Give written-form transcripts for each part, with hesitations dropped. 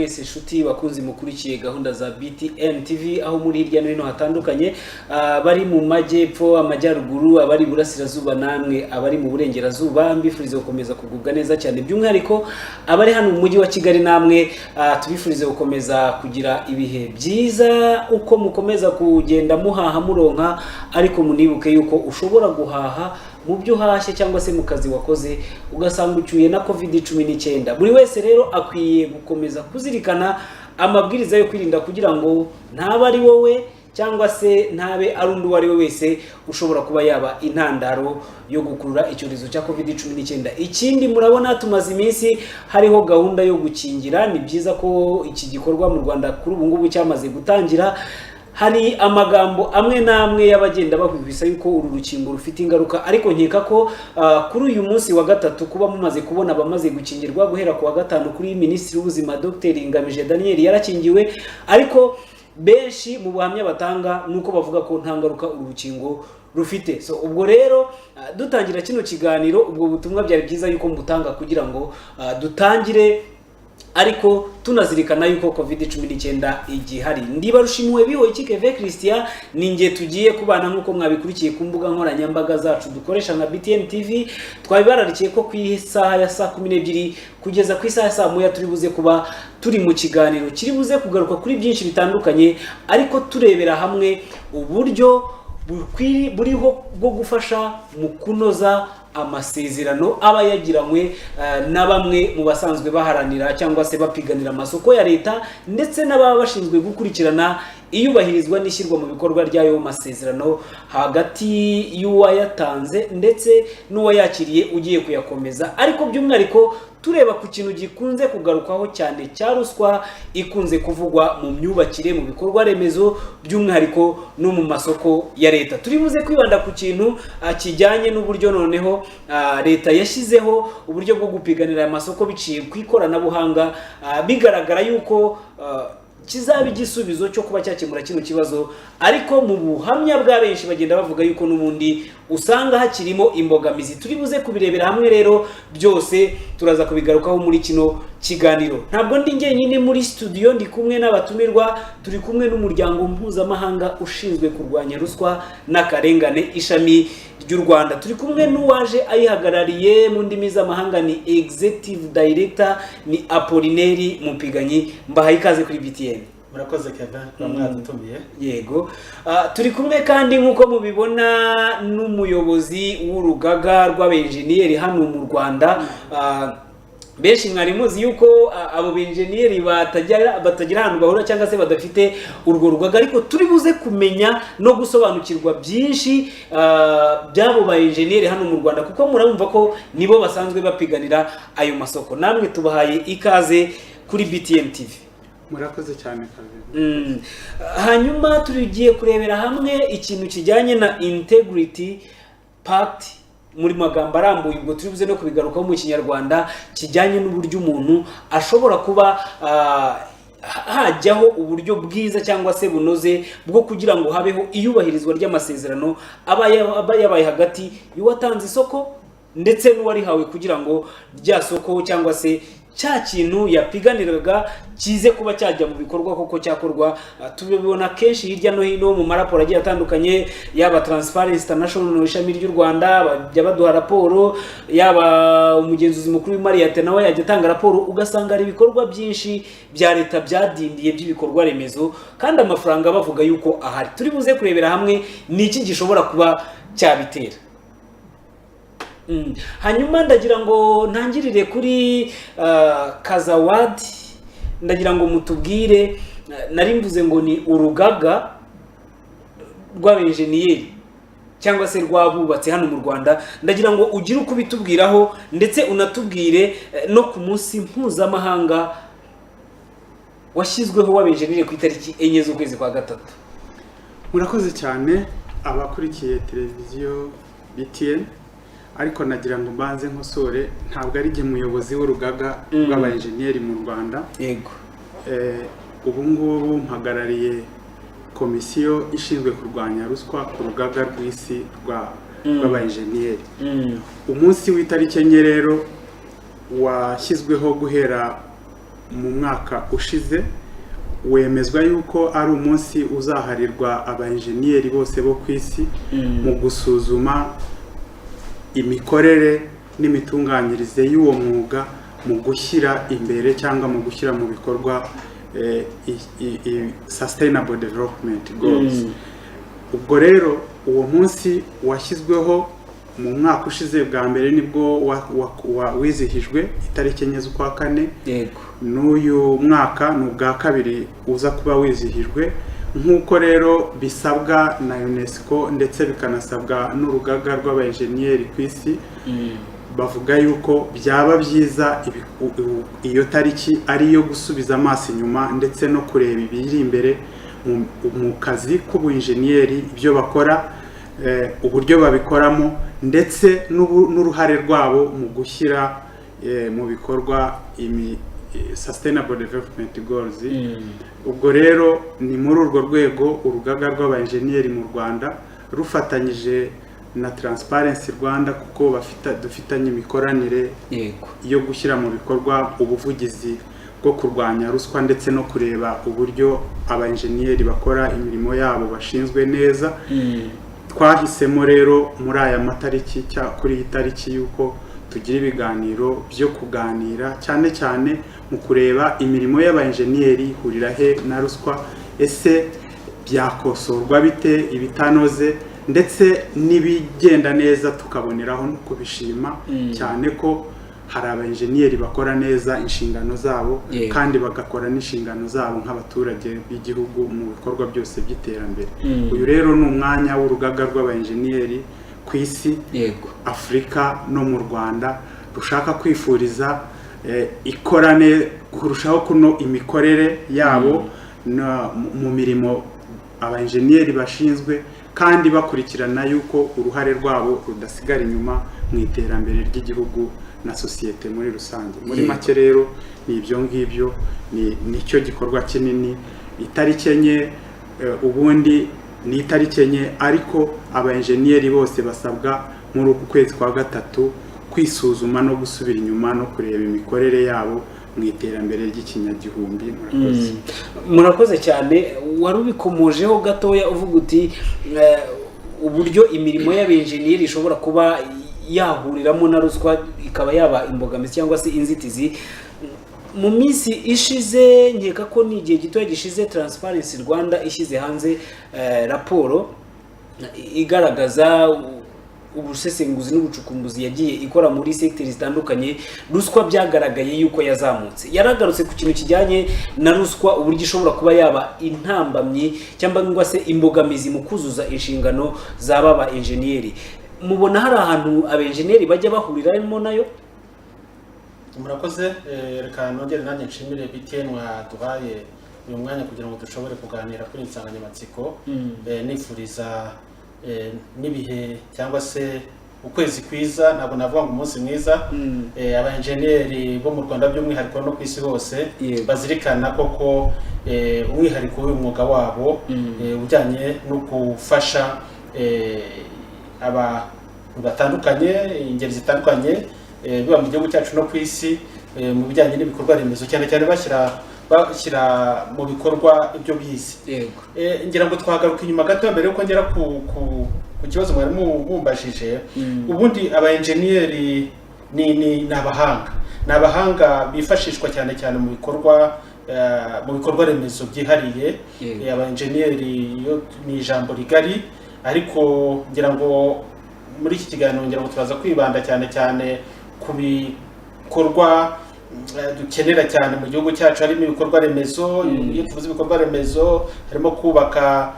mwese shuti bakunzi mukurikiye gahunda za BTN TV aho muri hirya no hino hatandukanye, bari mu majyepfo, amajyaruguru, abari burasirazuba namwe abari mu burengerazuba, mbifurize gukomeza kugubwa neza cyane, by'umwihariko abari hano mu mujyi wa Kigali namwe tubifurize gukomeza kugira ibihe byiza uko mukomeza kugenda muhaha muronka, ariko munibuke yuko ushobora guhaha mu byo uhashye cyangwa se mu kazi wakoze ugasanga ucyuye na COVID-19. Buri wese rero akwiye gukomeza kuzirikana amabwiriza yo kwirinda kugira ngo ntaba ari wowe cyangwa se ntabe ari undi wari we wese ushobora kuba yaba intandaro yo gukurura icyorezo cya COVID-19. Ikindi murabona tumaze iminsi hariho gahunda yo gukingira, ni byiza ko iki gikorwa mu Rwanda kuri ubu ngubu cyamaze gutangira. Hari amagambo amwe namwe y'abagenda bahubisa yuko uru rukingo rufite ingaruka, ariko nkeka ko kuri uyu munsi wa gatatu kuba mumaze kubona bamaze gukingirwa guhera ku wa gatanu kuri Minisitiri w'Ubuzima Dr Ngamije Daniel yarakingiwe, ariko benshi mu buhamya batanga nuko bavuga ko nta ngaruka uru rukingo rufite. So ubwo rero dutangira kino kiganiro, ubwo butumwa byari byiza yuko mbutanga kugira ngo dutangire ariko tunazirikana yuko COVID-19 igihari. Ndibarushimwe bihoye Keve Christian, ninge tugiye kubana nkuko mwabikurikiye ku mbuga nkoranyambaga zacu dukoresha nka BTN TV. Twabibararikiye ko ku isaha ya saa 12 kugeza ku isaha ya saa 1 turi buze kuba turi mu kiganiro kiri buze kugaruka kuri byinshi bitandukanye, ariko turebera hamwe uburyo buriho bwo gufasha mu kunoza amasezerano aba yagiranywe na bamwe mu basanzwe baharanira cyangwa se bapiganira amasoko ya leta, ndetse n'ababa bashinzwe gukurikirana iyubahirizwa n'ishyirwa mu bikorwa ry'ayo masezerano hagati y'uwayatanze ndetse n'uwayakiriye ugiye kuyakomeza. Ariko by'umwihariko tureba ku kintu gikunze kugarukaho cyane cya ruswa ikunze kuvugwa mu myubakire, mu bikorwa remezo, by'umwihariko no mu masoko ya leta. Turi buze kwibanda ku kintu kijyanye n'uburyo noneho leta yashyizeho uburyo bwo gupiganira amasoko biciye ku ikoranabuhanga, bigaragara yuko kizaba igisubizo cyo kuba cyakemura kino kibazo, ariko mu buhamya bwa benshi bagenda bavuga yuko n'ubundi usanga hakirimo imbogamizi. Turi buze kubirebera hamwe rero, byose turaza kubigarukaho muri kino kiganiro. Ntabwo ndi njyenyine muri studio, ndi kumwe n'abatumirwa, turi kumwe n'umuryango mpuzamahanga ushinzwe kurwanya ruswa n'akarengane ishami ry'u Rwanda. Turi kumwe n'uwaje ayihagarariye mu ndimi z'amahanga, ni Executive Director, ni Apolineri Mupiganyi. Mbahaye ikaze kuri BTN. Murakoze Kevin, mwadutumiye. Yego. Turi kumwe kandi nkuko mubibona n'umuyobozi w'urugaga rw'abenjeniyeri hano mu Rwanda. Benshi mwari muzi yuko abo benjeniyeri batagira ahantu bahura cyangwa se badafite urwo rugaga, ariko turi buze kumenya no gusobanukirwa byinshi byabo ba enjeniyeri hano mu Rwanda, kuko murumva ko nibo basanzwe bapiganira ayo masoko. Namwe tubahaye ikaze kuri BTN TV. Murakoze cyane kabiri. Hanyuma tugiye kurebera hamwe ikintu kijyanye na Integrity Pact muri magambo arambuye, ubwo turi buze no kubigarukaho mu Kinyarwanda, kijyanye n'uburyo umuntu ashobora kuba hajyaho uburyo bwiza cyangwa se bunoze bwo kugira ngo habeho iyubahirizwa ry'amasezerano aba yabaye hagati y'uwatanze isoko ndetse n'uwarihawe, kugira ngo rya soko cyangwa se cya kintu yapiganiraga kize kuba cyajya mu bikorwa koko cyakorwa. Tubibona kenshi hirya no hino mu maraporo agiye atandukanye, yaba Transparency International ishami ry'u Rwanda bajya baduha raporo, yaba umugenzuzi mukuru w'imari ya nawe yajya atanga raporo, ugasanga ari ibikorwa byinshi bya leta byadindiye by'ibikorwa remezo, kandi amafaranga bavuga yuko ahari. Turi buze kurebera hamwe ni iki gishobora kuba cyabitera. Hanyuma ndagira ngo ntangirire kuri Kazawadi, ndagira ngo mutubwire, nari mvuze ngo ni urugaga rw'abenjeniyeri cyangwa se rwabubatse hano mu Rwanda. Ndagira ngo ugire uko bitubwiraho, ndetse unatubwire no ku munsi mpuzamahanga washyizweho w'abenjeniyeri ku itariki 4 z'ukwezi kwa gatatu. Murakoze cyane abakurikiye televiziyo BTN, ariko nagira ngo mbanze nkosore, ntabwo ari muyobozi w'urugaga rw'abenjeniyeri mu Rwanda. Yego. Ubu ngubu mpagarariye komisiyo ishinzwe kurwanya ruswa ku rugaga rw'isi rw'abenjeniyeri. Umunsi w'itariki 4 rero washyizweho guhera mu mwaka ushize wemezwa yuko ari umunsi uzaharirwa abainjeniyeri bose bo ku isi mu gusuzuma imikorere n'imitunganyirize y'uwo mwuga mu gushyira imbere cyangwa mu gushyira mu bikorwa sustainable development goals. Ubwo rero uwo munsi washyizweho mu mwaka ushize bwa mbere nibwo wizihijwe itariki 4 z'ukwa kane. Yego. N'uyu mwaka n'ubwa kabiri uza kuba wizihijwe, nk'uko rero bisabwa na UNESCO ndetse bikanasabwa n'urugaga rw'abainjeniyeri ku isi. Bavuga yuko byaba byiza iyo tariki ari iyo gusubiza amaso inyuma ndetse no kureba ibiri imbere mu kazi k'ubuinjeniyeri, ibyo bakora, uburyo babikoramo ndetse n'uruhare rwabo mu gushyira mu bikorwa sustainable development goals. Ubwo rero ni muri urwo rwego urugaga rw'abainjeniyeri mu Rwanda rufatanyije na Transparency Rwanda, kuko dufitanye imikoranire yo gushyira mu bikorwa ubuvugizi bwo kurwanya ruswa ndetse no kureba uburyo abainjeniyeri bakora imirimo yabo bashinzwe neza. Twahisemo rero muri aya matariki kuri iyi tariki yuko tugira ibiganiro byo kuganira cyane cyane mu kureba imirimo y'abainjeniyeri hurira he na ruswa, ese byakosorwa bite, ibitanoze ndetse n'ibigenda neza tukaboneraho no kubishima cyane ko hari abainjeniyeri bakora neza inshingano zabo kandi bagakora n'inshingano zabo nk'abaturage b'igihugu mu bikorwa byose by'iterambere. Uyu rero ni umwanya w'urugaga rw'abainjeniyeri ku isi, Afurika no mu Rwanda, rushaka kwifuriza ikorane kurushaho kuno imikorere yabo mu mirimo abainjeniyeri bashinzwe, kandi bakurikirana yuko uruhare rwabo rudasigara inyuma mu iterambere ry'igihugu na sosiyete muri rusange. Muri make rero ni ibyo ngibyo, nicyo gikorwa kinini. Itariki 4 ubundi ni itariki 4, ariko abainjeniyeri bose basabwa muri uku kwezi kwa gatatu kwisuzuma no gusubira inyuma no kureba imikorere yabo mu iterambere ry'ikinyagihumbi. Murakoze cyane. Wari ubikomojeho gatoya uvuga uti uburyo imirimo y'abenjeniyeri ishobora kuba yahuriramo na ruswa ikaba yaba imbogamizi cyangwa se inzitizi. Mu minsi ishize, nkeka ko ni igihe gito gishize, Transparency Rwanda ishyize hanze raporo igaragaza ubusesenguzi n'ubucukumbuzi yagiye ikora muri sectors zitandukanye. Ruswa byagaragaye yuko yazamutse. Yaragarutse ku kintu kijyanye na ruswa, uburyo ishobora kuba yaba intambamyi cyangwa se imbogamizi mu kuzuza inshingano z'aba ba enjeniyeri. Mubona hari ahantu abenjeniyeri bajya bahuriramo nayo? Murakoze. Reka nongere nanjye nshimire BTN mwaduhaye uyu mwanya kugira ngo dushobore kuganira kuri insanganyamatsiko. Nifuriza n'ibihe cyangwa se ukwezi kwiza, ntabwo navuga ngo umunsi mwiza, abainjeniyeri bo mu Rwanda by'umwihariko no ku isi hose bazirikana koko umwihariko w'umwuga wabo ujyanye no gufasha abantu batandukanye, ingeri zitandukanye, biba mu gihugu cyacu no ku isi, mu bijyanye n'ibikorwa remezo, cyane cyane bashyira mu bikorwa ibyo bize. Ngira ngo twagaruka inyuma gato mbere yuko ngera ku kibazo mwari mumbajije. Ubundi abainjeniyeri ni abahanga bifashishwa cyane cyane mu bikorwa remezo byihariye. Abainjeniyeri ni ijambo rigari, ariko ngira ngo muri iki kiganiro ngira ngo turaza kwibanda cyane cyane ku bikorwa dukenera cyane mu gihugu cyacu. Harimo ibikorwa remezo. Iyo tuvuze ibikorwa remezo, harimo kubaka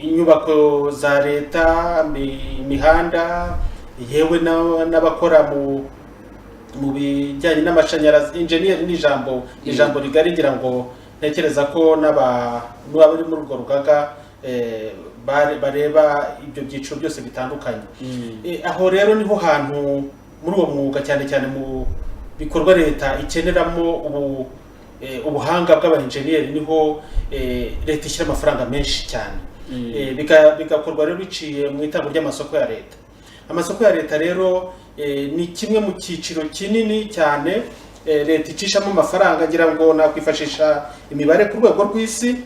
inyubako za leta, imihanda, yewe n'abakora mu bijyanye n'amashanyarazi. Engineer ni ijambo rigari, ngira ngo ntekereza ko n'abari muri urwo rugaga bareba ibyo byiciro byose bitandukanye. Aho rero niho hantu muri uwo mwuga cyane cyane mu bikorwa leta ikeneramo ubuhanga bw'abainjeniyeri, niho leta ishyira amafaranga menshi cyane. Bigakorwa rero biciye mu itangwa ry'amasoko ya leta. Amasoko ya leta rero ni kimwe mu cyiciro kinini cyane leta icishamo amafaranga ngira ngo nakwifashisha imibare ku rwego rw'isi.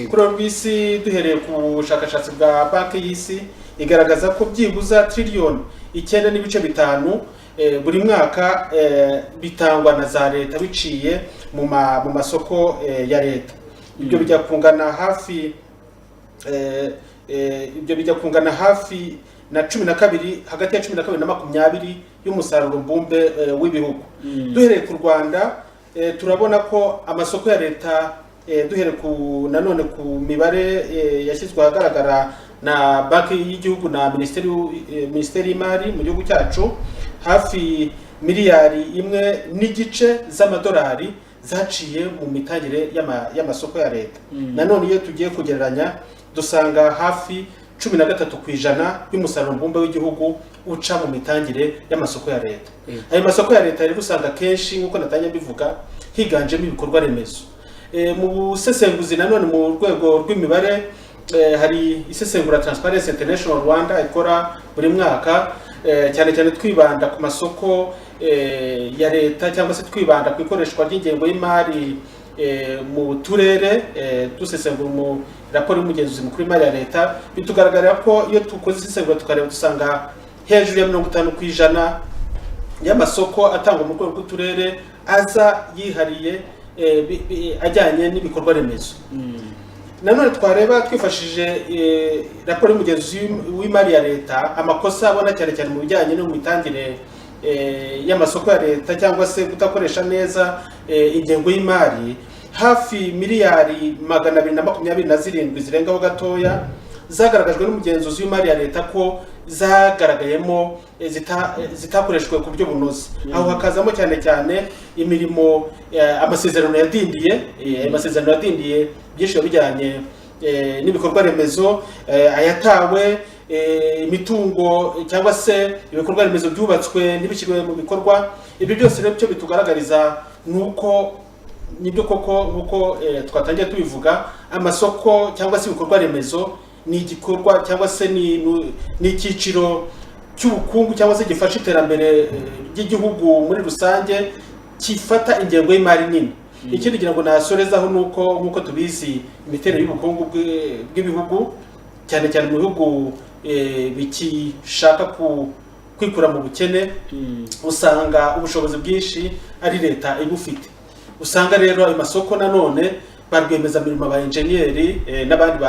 Ku rwego rw'isi duhereye ku bushakashatsi bwa banki y'isi igaragaza ko byibuza trillion 9.5 buri mwaka bitangwa na za leta biciye mu masoko ya leta. Ibyo bijya kungana hafi na 12 hagati ya 12 na 20 y'umusaruro mbumbe w'ibihugu. Duhereye ku Rwanda turabona ko amasoko ya leta duhere ku nanone ku mibare yashyizwe ahagaragara na banki y'igihugu na ministeri y'imari mu gihugu cyacu, hafi miliyari 1.5 z'amadolari zaciye mu mitangire y'amasoko ya leta. Nanone iyo tugiye kugereranya dusanga hafi 13% y'umusaruro mbumbe w'igihugu uca mu mitangire y'amasoko ya leta. Ayo masoko ya leta rero usanga kenshi nkuko natanya bivuga higanjemo ibikorwa remezo. Mu busesenguzi nanone mu rwego rw'imibare hari isesengura Transparency International Rwanda ikora buri mwaka, cyane cyane twibanda ku masoko ya leta cyangwa se twibanda ku ikoreshwa ry'ingengo y'imari mu turere. Dusesengura mu raporo y'umugenzuzi mukuru w'imari ya leta bitugaragarira ko iyo tukoze isesengura tukareba dusanga hejuru ya 50% y'amasoko atangwa mu rwego rw'uturere aza yihariye ajyanye n'ibikorwa remezo. Nanone twareba twifashije raporo y'umugenzuzi w'imari ya leta amakosa abona cyane cyane mu bijyanye no mu mitangire y'amasoko ya leta cyangwa se kudakoresha neza ingengo y'imari, hafi miliyari 227 zirengaho gatoya zagaragajwe n'umugenzuzi w'imari ya leta ko zagaragayemo zitakoreshwe ku buryo bunoze. Aho hakazamo cyane cyane imirimo amasezerano yadindiye byinshi bijyanye n'ibikorwa remezo, ayatawe, imitungo cyangwa se ibikorwa remezo byubatswe n'ibishyirwe mu bikorwa. Ibyo byose rero byo bitugaragariza nuko nibyo koko nkuko twatangiye tubivuga, amasoko cyangwa se ibikorwa remezo ni igikorwa cyangwa se ni icyiciro cy'ubukungu cyangwa se gifasha iterambere ry'igihugu muri rusange, kifata ingengo y'imari nini. Ikindi ngira ngo nasorezaho nuko nkuko tubizi imiterere y'ubukungu bw'ibihugu cyane cyane mu bihugu bikishaka kwikura mu bukene, usanga ubushobozi bwinshi ari leta ibufite. Usanga rero ayo masoko nanone ba rwiyemezamirimo, ba enjeniyeri n'abandi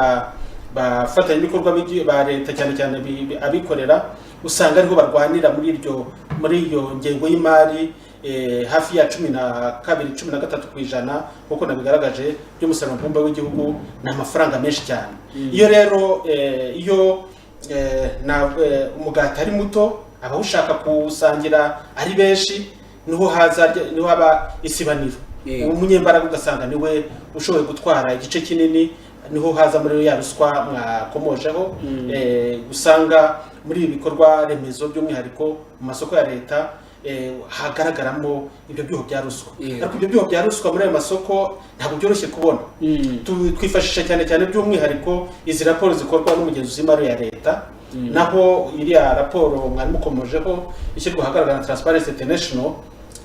bafatanya ibikorwa ba leta cyane cyane abikorera, usanga ariho barwanira muri iyo ngengo y'imari hafi ya 12-13% kuko nabigaragaje by'umusaruro mbumbe w'igihugu ni amafaranga menshi cyane. Iyo rero umugati ari muto abawushaka kuwusangira ari benshi niho haba isibaniro. Umunyembaraga ugasanga niwe ushoboye gutwara igice kinini, niho haza muri ya ruswa mwakomojeho. Usanga muri ibi bikorwa remezo by'umwihariko mu masoko ya leta hagaragaramo ibyo byuho bya ruswa. Ariko ibyo byuho bya ruswa muri ayo masoko ntabwo byoroshye kubona. Twifashisha cyane cyane by'umwihariko izi raporo zikorwa n'umugenzuzi w'imari ya leta, naho iriya raporo mwari mukomojeho ishyirwa ahagaragara na Transparency International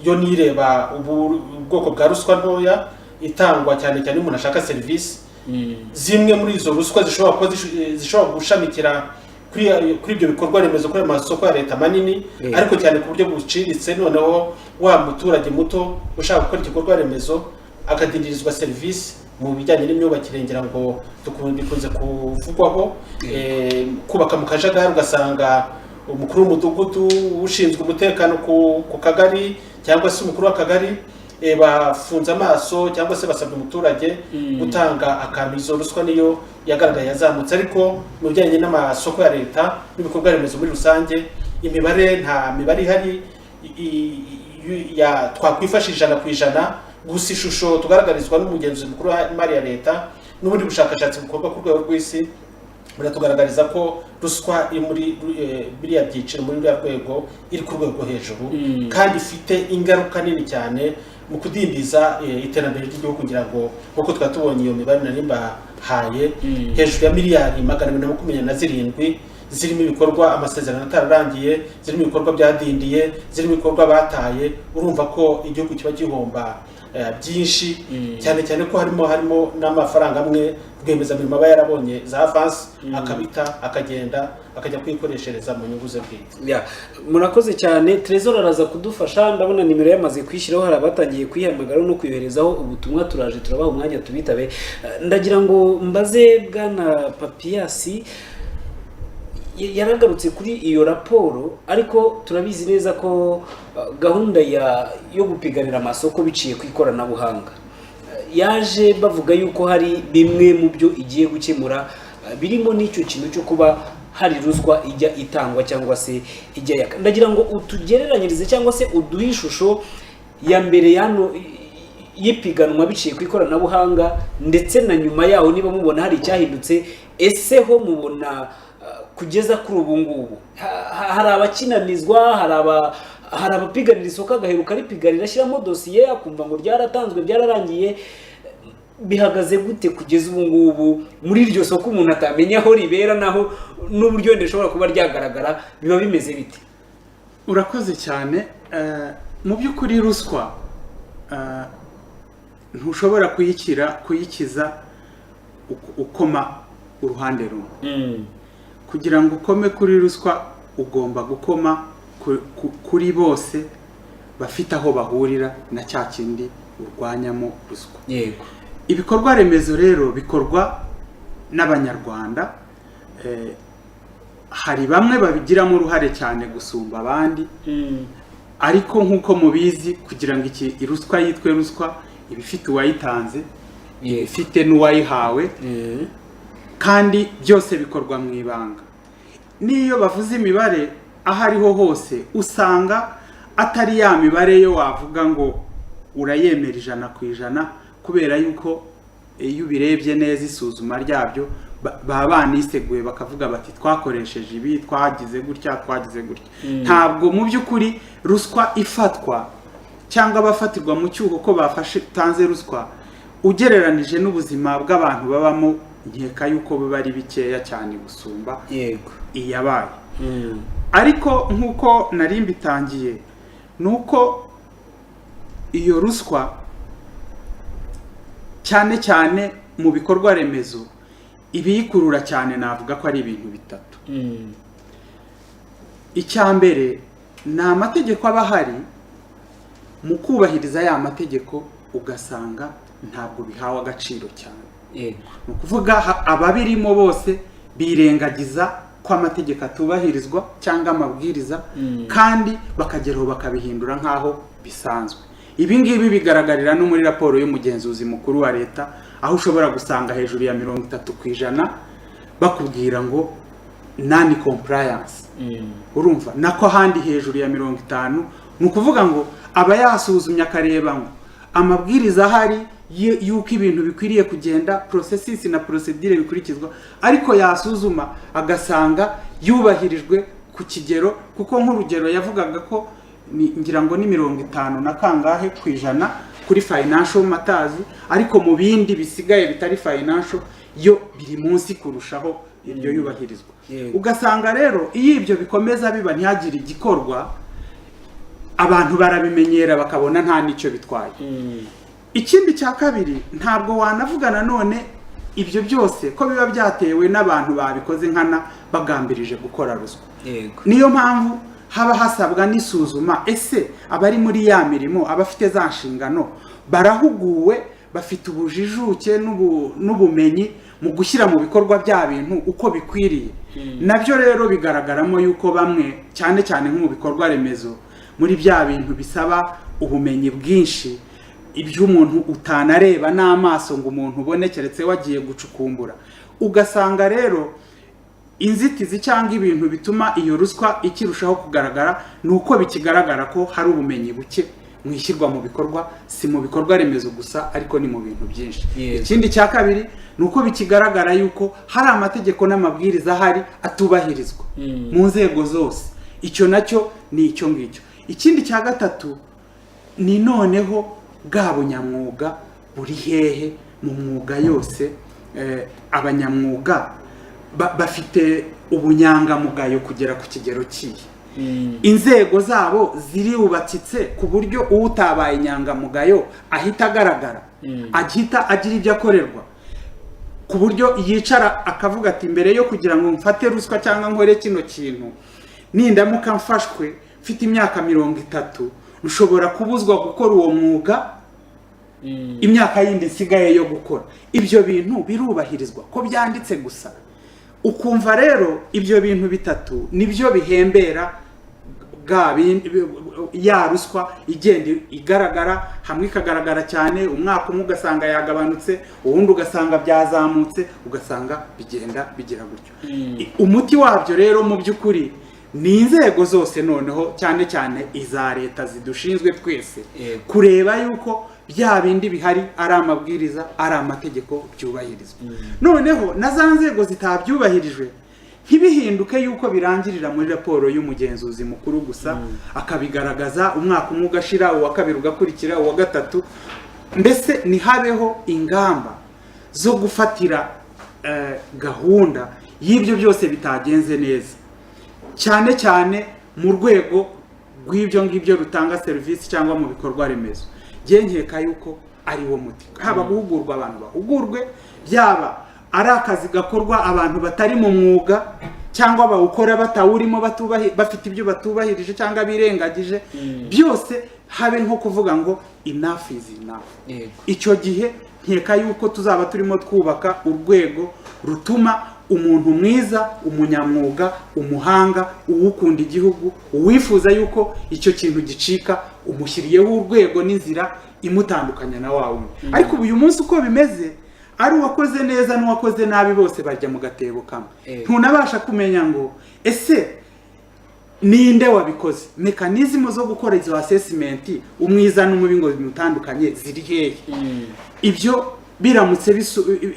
yo nireba ubwoko bwa ruswa ntoya itangwa cyane cyane umuntu ashaka serivisi. Zimwe muri izo ruswa zishobora gushamikira kuri ibyo bikorwa remezo kuri amasoko ya leta manini, ariko cyane ku buryo buciriritse. Noneho wa muturage muto ushaka gukora igikorwa remezo akadindirizwa serivisi mu bijyanye n'imyubakire, ngira ngo dukunze kuvugwaho kubaka mu kajagari, ugasanga umukuru w'umudugudu ushinzwe umutekano ku kagari cyangwa se umukuru w'akagari bafunze amaso cyangwa se basabye umuturage gutanga akantu. Izo ruswa niyo yagaragaye yazamutse. Ariko mu bijyanye n'amasoko ya leta n'ibikorwa remezo muri rusange, nta mibare ihari twakwifashisha 100%. Gusa ishusho tugaragarizwa n'umugenzuzi mukuru w'imari ya leta n'ubundi bushakashatsi bukorwa ku rwego rw'isi biratugaragariza ko ruswa iri muri biriya byiciro muri rya rwego iri ku rwego hejuru, kandi ifite ingaruka nini cyane mu kudindiza iterambere ry'igihugu. Kugira ngo nkuko twatubonye iyo mibare nari mbahaye, hejuru ya miliyari 227 zirimo ibikorwa amasezerano atararangiye, zirimo ibikorwa byadindiye, zirimo ibikorwa bataye, urumva ko igihugu kiba gihomba byinshi, cyane cyane ko harimo n'amafaranga amwe rwiyemezamirimo aba yarabonye za avance akabita akagenda akajya kwikoreshereza mu nyungu ze bwite. Murakoze cyane. Trésor araza kudufasha, ndabona nimero yamaze kwishyiraho, hari abatangiye kwihamagara no kwiyoherezaho ubutumwa, turaje turabaha umwanya tubitabe. Ndagira ngo mbaze bwana Papiasi, yaragarutse kuri iyo raporo, ariko turabizi neza ko gahunda yo gupiganira amasoko biciye ku ikoranabuhanga yaje bavuga yuko hari bimwe mu byo igiye gukemura, birimo n'icyo kintu cyo kuba hari ruswa ijya itangwa cyangwa se ijya yaka. Ndagira ngo utugereranyirize cyangwa se uduhe ishusho ya mbere y'ipiganwa biciye ku ikoranabuhanga ndetse na nyuma yaho, niba mubona hari icyahindutse, ese ho mubona kugeza kuri ubu ngubu hari abakinanizwa, hari abapiganira isoko agaheruka ripiganira ashyiramo dosiye akumva ngo ryaratanzwe byararangiye, bihagaze gute kugeza ubu ngubu muri iryo soko umuntu atamenya aho ribera naho n'uburyo ndashobora kuba ryagaragara, biba bimeze bite? Urakoze cyane. Mu by'ukuri ruswa ntushobora kuyikiza ukoma uruhande rumwe. Kugira ngo ukome kuri ruswa ugomba gukoma kuri bose bafite aho bahurira na cya kindi urwanyamo ruswa. Yego. Ibikorwa remezo rero bikorwa n'Abanyarwanda, hari bamwe babigiramo uruhare cyane gusumba abandi, ariko nk'uko mubizi kugira ngo ruswa yitwe ruswa iba ifite uwayitanze, ifite n'uwayihawe, kandi byose bikorwa mu ibanga. Niyo bavuze imibare aho ariho hose usanga atari ya mibare yo wavuga ngo urayemera 100%, kubera yuko iyo ubirebye neza isuzuma ryabyo baba baniseguye bakavuga bati twakoresheje ibi, twagize gutya. Ntabwo mu by'ukuri ruswa ifatwa cyangwa abafatirwa mu cyuho ko bafashe tanze ruswa ugereranije n'ubuzima bw'abantu babamo, nkeka yuko biba ari bikeya cyane gusumba iyabaye. Ariko nk'uko nari mbitangiye, nuko iyo ruswa cyane cyane mu bikorwa remezo ibiyikurura cyane, navuga ko ari ibintu bitatu. Icya mbere ni amategeko aba ahari, mu kubahiriza ya mategeko ugasanga ntabwo bihawe agaciro cyane. Ni ukuvuga ababirimo bose birengagiza ko amategeko atubahirizwa cyangwa amabwiriza, kandi bakageraho bakabihindura nk'aho bisanzwe. Ibi ngibi bigaragarira no muri raporo y'umugenzuzi mukuru wa leta, aho ushobora gusanga hejuru ya 30% bakubwira ngo non compliance. Urumva nako handi hejuru ya 50, ni ukuvuga ngo aba yasuzumye akareba ngo amabwiriza ahari yuko ibintu bikwiriye kugenda, processes na procedure bikurikizwa, ariko yasuzuma agasanga yubahirijwe ku kigero, kuko nk'urugero yavugaga ko ngira ngo ni 50 na kangahe kwijana kuri financial matters, ariko mu bindi bisigaye bitari financial yo biri munsi kurushaho iryo yubahirizwa. Ugasanga rero iyo ibyo bikomeza biba ntihagire igikorwa, abantu barabimenyera bakabona nta nicyo bitwaye. Ikindi cya kabiri, ntabwo wanavugana none ibyo byose ko biba byatewe n'abantu babikoze nkana bagambirije gukora ruswa. Niyo mpamvu haba hasabwa n'isuzuma, ese abari muri ya mirimo abafite za nshingano barahuguwe, bafite ubujijuke n'ubumenyi mu gushyira mu bikorwa bya bintu uko bikwiriye. Nabyo rero bigaragaramo yuko bamwe cyane cyane nko mu bikorwa remezo, muri bya bintu bisaba ubumenyi bwinshi, ibyo umuntu utanareba n'amaso ngo umuntu ubone keretse wagiye gucukumbura, ugasanga rero inzitizi cyangwa ibintu bituma iyo ruswa ikirushaho kugaragara nuko bikigaragara ko hari ubumenyi buke mwishyirwa mu bikorwa, si mu bikorwa remezo gusa ariko ni mu bintu byinshi. Ikindi cya kabiri nuko bikigaragara yuko hari amategeko n'amabwiriza ahari atubahirizwa mu nzego zose. Icyo nacyo ni icyo ngicyo. Ikindi cya gatatu ni noneho bwa bunyamwuga buri hehe mu mwuga yose. Abanyamwuga bafite ubunyangamugayo kugera ku kigero kihe. Inzego zabo ziriubakitse ku buryo utabaye inyangamugayo ahita agaragara, agita agira ibyo akorerwa, ku buryo yicara akavuga ati mbere yo kugira ngo mfate ruswa cyangwa nkore kino kintu, nindamuka mfashwe mfite imyaka 30 ushobora kubuzwa gukora uwo mwuga imyaka yindi nsigaye yo gukora. Ibyo bintu birubahirizwa ko byanditse gusa. Ukumva rero ibyo bintu bitatu nibyo bihembera ya ruswa igenda igaragara, hamwe ikagaragara cyane, umwaka umwe ugasanga yagabanutse, uwundi ugasanga byazamutse, ugasanga bigenda bigira gutyo. Umuti wabyo rero mu by'ukuri ni inzego zose noneho cyane cyane iza leta zidushinzwe twese kureba yuko bya bindi bihari ari amabwiriza, ari amategeko byubahirizwa. Noneho na za nzego zitabyubahirijwe ntibihinduke yuko birangirira muri raporo y'umugenzuzi mukuru gusa, akabigaragaza umwaka umwe ugashira, uwa kabiri ugakurikira, uwa gatatu. Mbese nihabeho ingamba zo gufatira gahunda y'ibyo byose bitagenze neza, cyane cyane mu rwego rw'ibyo ngibyo rutanga serivisi cyangwa mu bikorwa remezo. Nkeka yuko ari wo muti, haba guhugurwa abantu bahugurwe, byaba ari akazi gakorwa abantu batari mu mwuga cyangwa bawukora batawurimo bafite ibyo batubahirije cyangwa birengagije, byose habe nko kuvuga ngo enough is enough. Icyo gihe nkeka yuko tuzaba turimo twubaka urwego rutuma umuntu mwiza, umunyamwuga, umuhanga, uwukunda igihugu, uwifuza yuko icyo kintu gicika, umushyiriyeho urwego n'inzira imutandukanya na wawe. Ariko uyu munsi uko bimeze, ari uwakoze neza n'uwakoze nabi bose bajya mu gatebo kamwe. Ntunabasha kumenya ngo ese ninde wabikoze. Mekanizmu zo gukora izo assessment umwiza n'umubi ngo bimutandukanye ziri hehe? Ibyo biramutse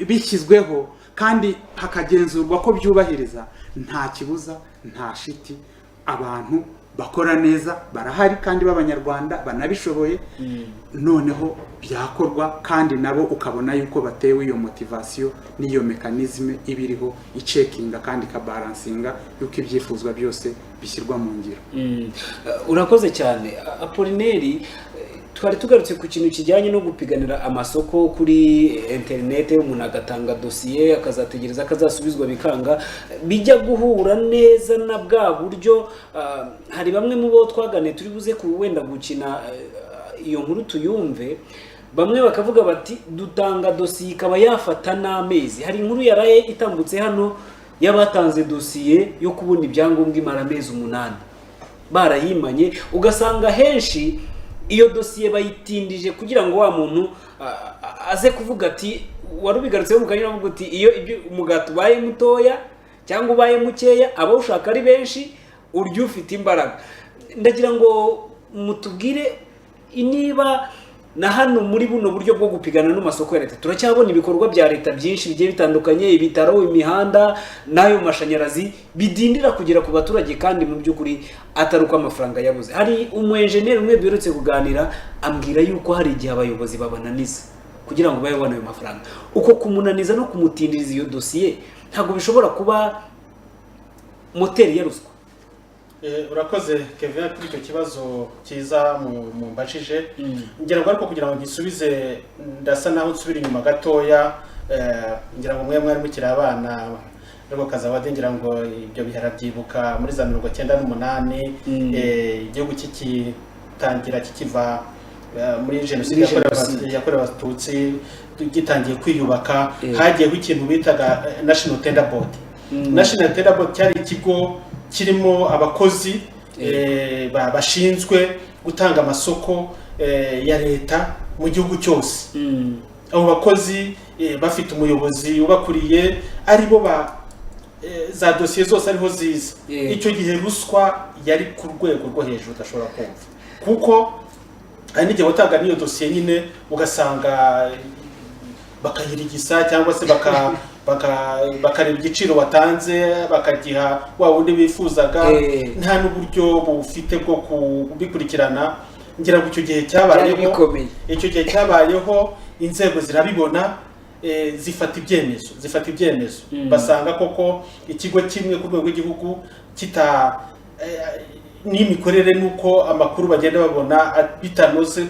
bishyizweho kandi hakagenzurwa ko byubahiriza, nta kibuza, nta shiti, abantu bakora neza barahari kandi b'Abanyarwanda banabishoboye. Noneho byakorwa kandi nabo ukabona yuko batewe iyo motivation n'iyo mekanizme ibiriho icekinga kandi kabalansinga yuko ibyifuzwa byose bishyirwa mu ngiro. Urakoze cyane Apolineri. Twari tugarutse ku kintu kijyanye no gupiganira amasoko kuri internet, umuntu agatanga dosiye akazategereza akazasubizwa bikanga, bijya guhura neza na bwa buryo. Hari bamwe mu bo twagane turi buze ku wenda gukina iyo nkuru tuyumve, bamwe bakavuga bati dutanga dosiye ikaba yafata n'amezi. Hari inkuru yaraye itambutse hano y'abatanze dosiye yo kubona ibyangombwa imara amezi 8 barayimanye, ugasanga henshi iyo dosiye bayitindije kugira ngo wa muntu aze kuvuga ati warubigarutseho mukanyira avuga ati iyo umugati ubaye mutoya cyangwa ubaye mukeya aba ushaka ari benshi urya ufite imbaraga. Ndagira ngo mutubwire niba na hano muri buno buryo bwo gupigana no masoko ya leta turacyabona ibikorwa bya leta byinshi bigiye bitandukanye, ibitaro, imihanda nayo mashanyarazi bidindira kugera ku baturage kandi mu by'ukuri ataruko amafaranga yabuze. Hari umuengineer umwe duherutse kuganira ambwira yuko hari igihe abayobozi babananiza kugira ngo bayobone ayo mafaranga. Uko kumunaniza no kumutindiriza iyo dosiye ntabwo bishobora kuba moteri ya ruswa. Urakoze Kevin kuri icyo kibazo cyiza mu mbashije. Ngira ngo ariko kugira ngo gisubize ndasa naho nsubira inyuma gatoya, ngira ngo mwari mukiri abana rero kazabade, ngira ngo ibyo bihera byibuka muri za 1998 igihugu kikitangira kikiva muri jenoside yakorewe Abatutsi gitangiye kwiyubaka, hagiyeho ikintu bitaga National Tender Board. National Tender Board cyari ikigo kirimo abakozi bashinzwe gutanga amasoko ya leta mu gihugu cyose. Abo bakozi bafite umuyobozi ubakuriye, aribo za dosiye zose ariho ziza. Icyo gihe ruswa yari ku rwego rwo hejuru udashobora kumva, kuko hari n'igihe watanga n'iyo dosiye nyine ugasanga bakayirigisa cyangwa se bakareba igiciro watanze bakagiha wa wundi bifuzaga, nta n'uburyo bufite bwo kubikurikirana. Ngira ngo icyo gihe cyabayeho inzego zirabibona, zifata ibyemezo basanga koko ikigo kimwe ku rwego rw'igihugu n'imikorere nuko amakuru bagenda babona bitanoze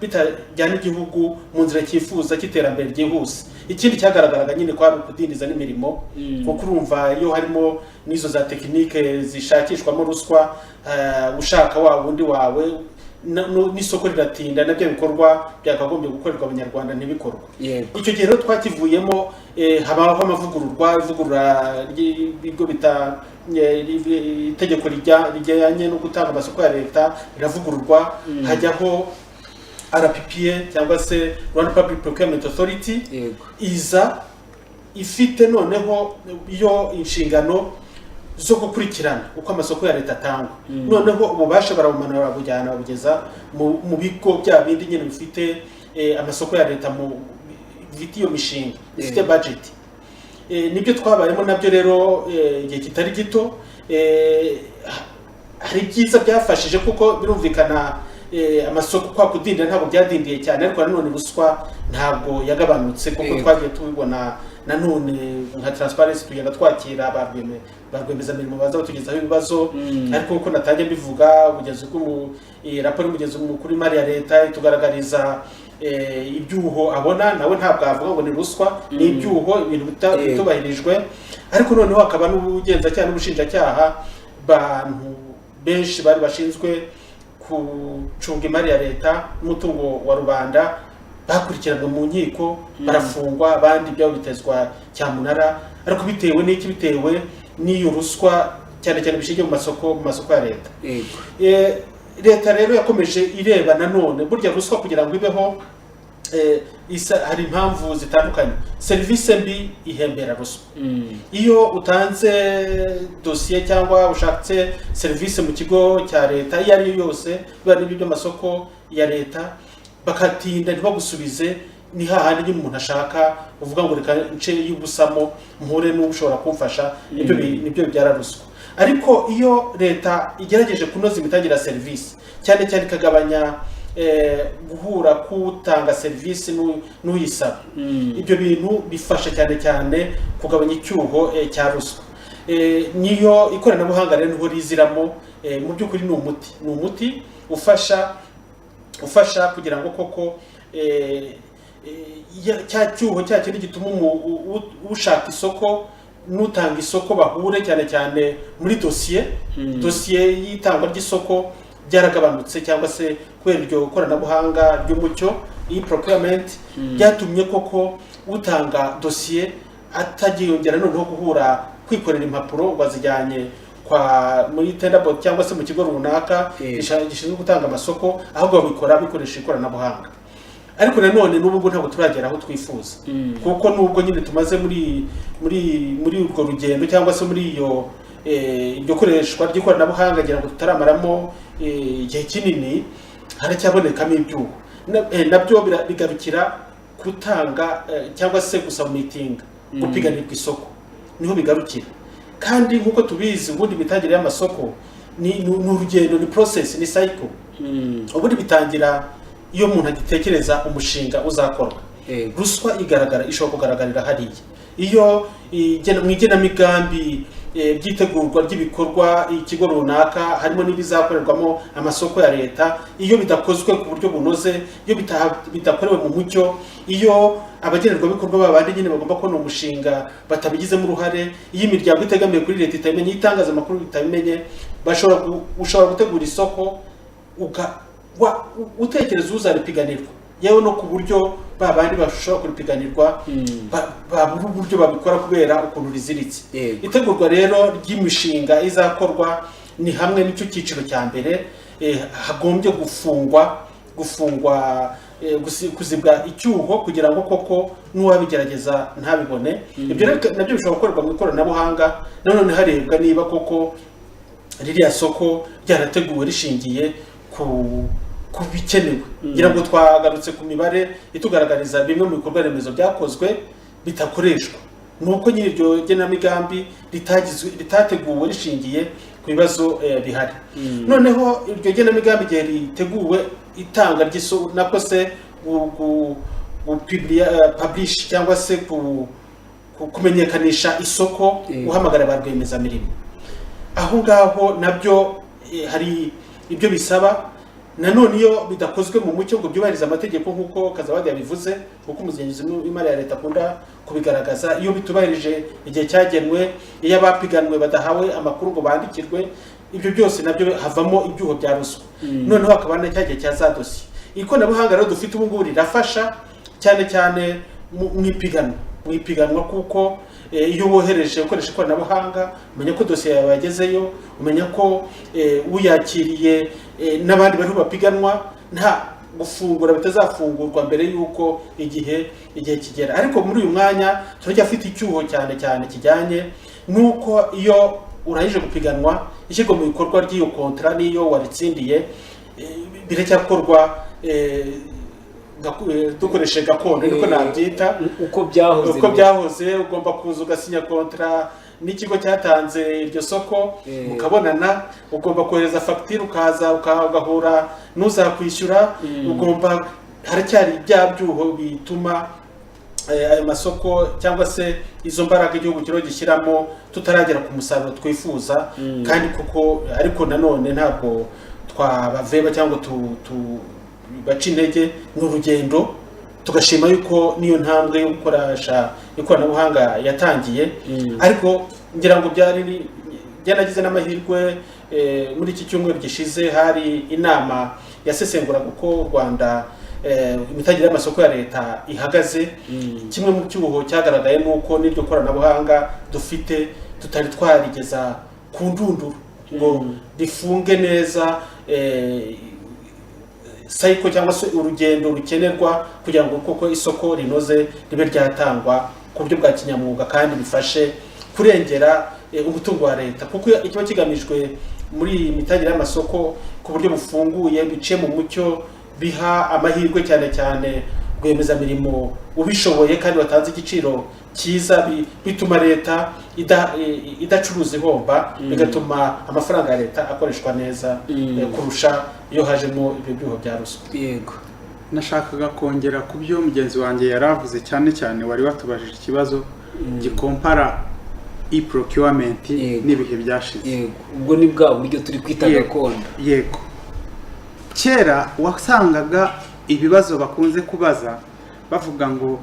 bitajyana igihugu mu nzira cyifuza cy'iterambere ryihuse. Ikindi cyagaragaraga nyine kwa kudindiza n'imirimo kuko urumva iyo harimo n'izo za tekinike zishakishwamo ruswa ushaka wa wundi wawe n'isoko riratinda nabyo bikorwa byakagombye gukorerwa abanyarwanda ntibikorwa. Icyo gihe rero twakivuyemo habaho ivugurura ry'ibigo itegeko rijyanye no gutanga amasoko ya leta riravugururwa hajyaho RPPA cyangwa se Rwanda Public Procurement Authority iza ifite noneho iyo inshingano zo gukurikirana uko amasoko ya leta atangwa. Noneho ububasha barabumanura barabujyana babugeza mu bigo bya bindi nyine bifite amasoko ya leta mu bifite iyo mishinga bifite budget. Nibyo twabayemo nabyo rero igihe kitari gito. Hari byiza byafashije kuko birumvikana amasoko kwa kudindira ntabwo byadindiye cyane, ariko nanone ruswa ntabwo yagabanutse kuko twagiye tubibona. Nanone nka transparency tugenda twakira barwemezamirimo baza batugezaho ibibazo, ariko uko natangiye bivuga ubugezi raporo y'umugezi mukuru w'imari ya leta itugaragariza ibyuho abona, nawe ntabwo avuga ngo ni ruswa, ni ibyuho, ibintu bitubahirijwe. Ariko noneho hakaba n'ubugenzacyaha n'ubushinjacyaha, bantu benshi bari bashinzwe gucunga imari ya leta n'umutungo wa rubanda bakurikiranwe mu nkiko barafungwa, abandi byabo bitezwa cyamunara. Ariko bitewe n'iki? Bitewe n'iyo ruswa cyane cyane bishingiye mu masoko ya leta. Leta rero yakomeje ireba nanone burya ruswa kugira ngo ibeho hari impamvu zitandukanye. Serivisi mbi ihembera ruswa. Iyo utanze dosiye cyangwa ushatse serivisi mu kigo cya leta iyo ari yo yose, biba n'ibyo by'amasoko ya leta, bakatinda ntibagusubize, ni hahandi nyine umuntu ashaka uvuga ngo reka nce y'ubusamo mpure n'ushobora kumfasha, nibyo byara ruswa. Ariko iyo leta igerageje kunoza imitangire ya serivisi, cyane cyane ikagabanya guhura kutanga serivisi n'uyisaba, ibyo bintu bifasha cyane cyane kugabanya icyuho cya ruswa. Niyo ikoranabuhanga rero niho riziramo. Mu by'ukuri ni umuti ufasha kugira ngo koko cya cyuho cya kindi gituma ushaka isoko n'utanga isoko bahure cyane cyane muri dosiye y'itangwa ry'isoko byaragabanutse, cyangwa se kubera iryo koranabuhanga ry'umucyo iyi procurement byatumye koko utanga dosiye atagiyongera noneho guhura kwikorera impapuro bazijyanye muri tender board cyangwa se mu kigo runaka gishinzwe gutanga amasoko, ahubwo babikora bikoresha ikoranabuhanga. Ariko nanone n'ubu ntabwo turagera aho twifuza, kuko nubwo nyine tumaze muri urwo rugendo cyangwa se muri iryo koreshwa ry'ikoranabuhanga ngira ngo tutaramaramo igihe kinini, haracyabonekamo ibyuho. Nabyo bigarukira gutanga cyangwa se gusabumitinga, gupiganirwa isoko niho bigarukira. Kandi nk'uko tubizi ubundi imitangire y'amasoko ni urugendo, ni process, ni cycle. Ubundi bitangira iyo umuntu agitekereza umushinga uzakorwa. Ruswa ishobora kugaragarira hariya iyo mu igenamigambi byitegurwa ry'ibikorwa ikigo runaka, harimo n'ibizakorerwamo amasoko ya leta. Iyo bidakozwe ku buryo bunoze, iyo bidakorewe mu mucyo, iyo abagenerwabikorwa babandi nyine bagomba kubona umushinga batabigizemo uruhare, iyo imiryango itegamiye kuri leta itabimenye, itangazamakuru bitabimenye, ushobora gutegura isoko utekereza uzaripiganirwa, yewe no ku buryo babandi bashobora kuripiganirwa babura uburyo babikora kubera ukuntu riziritse. Itegurwa rero ry'imishinga izakorwa ni hamwe n'icyo cyiciro cya mbere hagombye kuzibwa icyuho kugira ngo koko n'uwabigerageza ntabibone. Ibyo nabyo bishobora gukorerwa mu ikoranabuhanga, nanone harebwa niba koko ririya soko ryarateguwe rishingiye ku bikenewe. Ngira ngo twagarutse ku mibare itugaragariza bimwe mu bikorwa remezo byakozwe bitakoreshwa, nuko nyine iryo genamigambi ritateguwe rishingiye ku bibazo bihari. Noneho iryo genamigambi igihe riteguwe itanga ry'isoko nako se publish cyangwa se kumenyekanisha isoko, uhamagara ba rwiyemezamirimo. Aho ngaho nabyo hari ibyo bisaba. Nanone iyo bidakozwe mu mucyo ngo byubahiriza amategeko nk'uko Kazawadi yabivuze, kuko umugenzuzi w'imari ya leta akunda kubigaragaza, iyo bitubahirije igihe cyagenwe, iyo abapiganwe badahawe amakuru ngo bandikirwe, ibyo byose nabyo havamo ibyuho bya ruswa. Noneho hakaba na cyagihe cya za dosiye. Ikoranabuhanga rero dufite ubu ngubu rirafasha cyane cyane mu ipiganwa kuko iyo wohereje ukoresha ikoranabuhanga umenya ko dosiye yawe yagezeyo, umenya ko uyakiriye n'abandi bari bapiganwa, nta gufungura bitazafungurwa mbere y'uko igihe kigera. Ariko muri uyu mwanya turajya afite icyuho cyane kijyanye n'uko iyo urangije gupiganwa ishyirwa mu bikorwa ry'iyo kontra n'iyo waritsindiye biracyakorwa dukoresheje gakondo niko nabyita, uko byahoze. Ugomba kuza ugasinya kontra n'ikigo cyatanze iryo soko, mukabonana, ugomba kohereza fagitire, ukaza ugahura n'uzakwishyura, ugomba, haracyari bya byuho bituma ayo masoko cyangwa se izo mbaraga igihugu kiro gishyiramo tutaragera ku musaruro twifuza. Kandi kuko ariko nanone ntabwo twabaveba cyangwa baca intege, n'urugendo tugashima yuko niyo ntambwe yo gukoresha ikoranabuhanga yatangiye. Ariko ngira ngo byanagize n'amahirwe, muri iki cyumweru gishize hari inama yasesenguraga uko u Rwanda imitangire y'amasoko ya leta ihagaze. Kimwe mu cyuho cyagaragaye nuko n'iryo koranabuhanga dufite tutari twarigeza ku ndunduro ngo rifunge neza cycle cyangwa se urugendo rukenerwa kugira ngo koko isoko rinoze ribe ryatangwa ku buryo bwa kinyamwuga kandi bifashe kurengera umutungo wa leta. Kuko ikiba kigamijwe muri imitangire y'amasoko ku buryo bufunguye, biciye mu mucyo, biha amahirwe cyane rwiyemezamirimo ubishoboye kandi watanze igiciro cyiza, bituma leta idacuruza ihomba, bigatuma amafaranga ya leta akoreshwa neza kurusha iyo hajemo ibyo byuho bya ruswa. Yego, nashakaga kongera ku byo mugenzi wanjye yaravuze, cyane wari watubajije ikibazo gikompara e-procurement n'ibihe byashize. Yego, ubwo ni bwa buryo turi kwita gakondo. Yego, kera wasangaga ibibazo bakunze kubaza bavuga ngo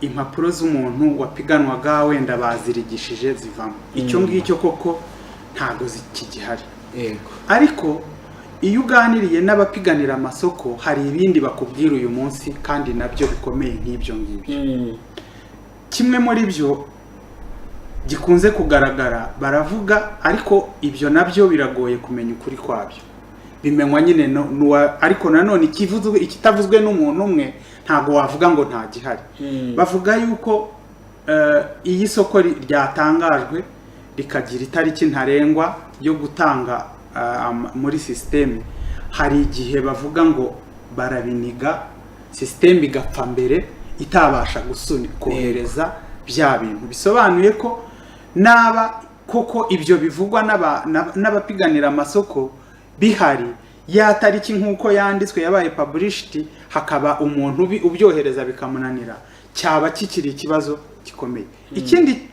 impapuro z'umuntu wapiganwaga wenda bazirigishije zivamo. Icyo ngicyo koko ntago zikigihari. Yego, ariko iyo uganiriye n'abapiganira amasoko hari ibindi bakubwira uyu munsi kandi nabyo bikomeye nk'ibyo ngibyo. Kimwe muri byo gikunze kugaragara baravuga, ariko ibyo nabyo biragoye kumenya ukuri kwabyo, bimenywa nyine ariko nanone ikitavuzwe n'umuntu umwe ntago wavuga ngo nta gihari. Bavuga yuko iyi soko ryatangajwe rikagira itariki ntarengwa yo gutanga muri systeme, hari igihe bavuga ngo barabiniga systeme igapfa mbere itabasha kohereza bya bintu. Bisobanuye ko naba koko ibyo bivugwa n'abapiganira amasoko bihari, ya tariki nk'uko yanditswe yabaye published, hakaba umuntu ubyohereza bikamunanira, cyaba kikiri ikibazo gikomeye. Ikindi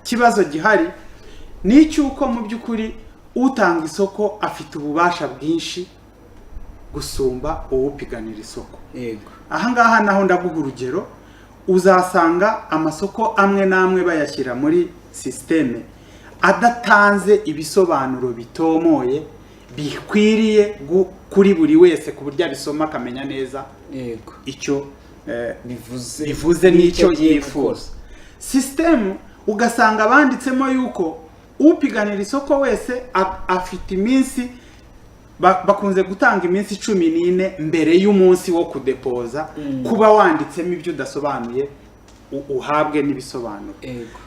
kibazo gihari ni icyuko mu by'ukuri utanga isoko afite ububasha bwinshi gusumba uwupiganira isoko. yego, Aha ngaha naho ndaguha urugero, uzasanga amasoko amwe n'amwe bayashyira muri systeme adatanze ibisobanuro bitomoye bikwiriye kuri buri wese ku buryo abisoma akamenya neza yego, icyo bivuze n'icyo yifuza. System ugasanga banditsemo yuko upiganira isoko wese afite iminsi, bakunze gutanga iminsi 14 mbere y'umunsi wo kudepoza, kuba wanditsemo ibyo udasobanuye uhabwe n'ibisobanuro. yego,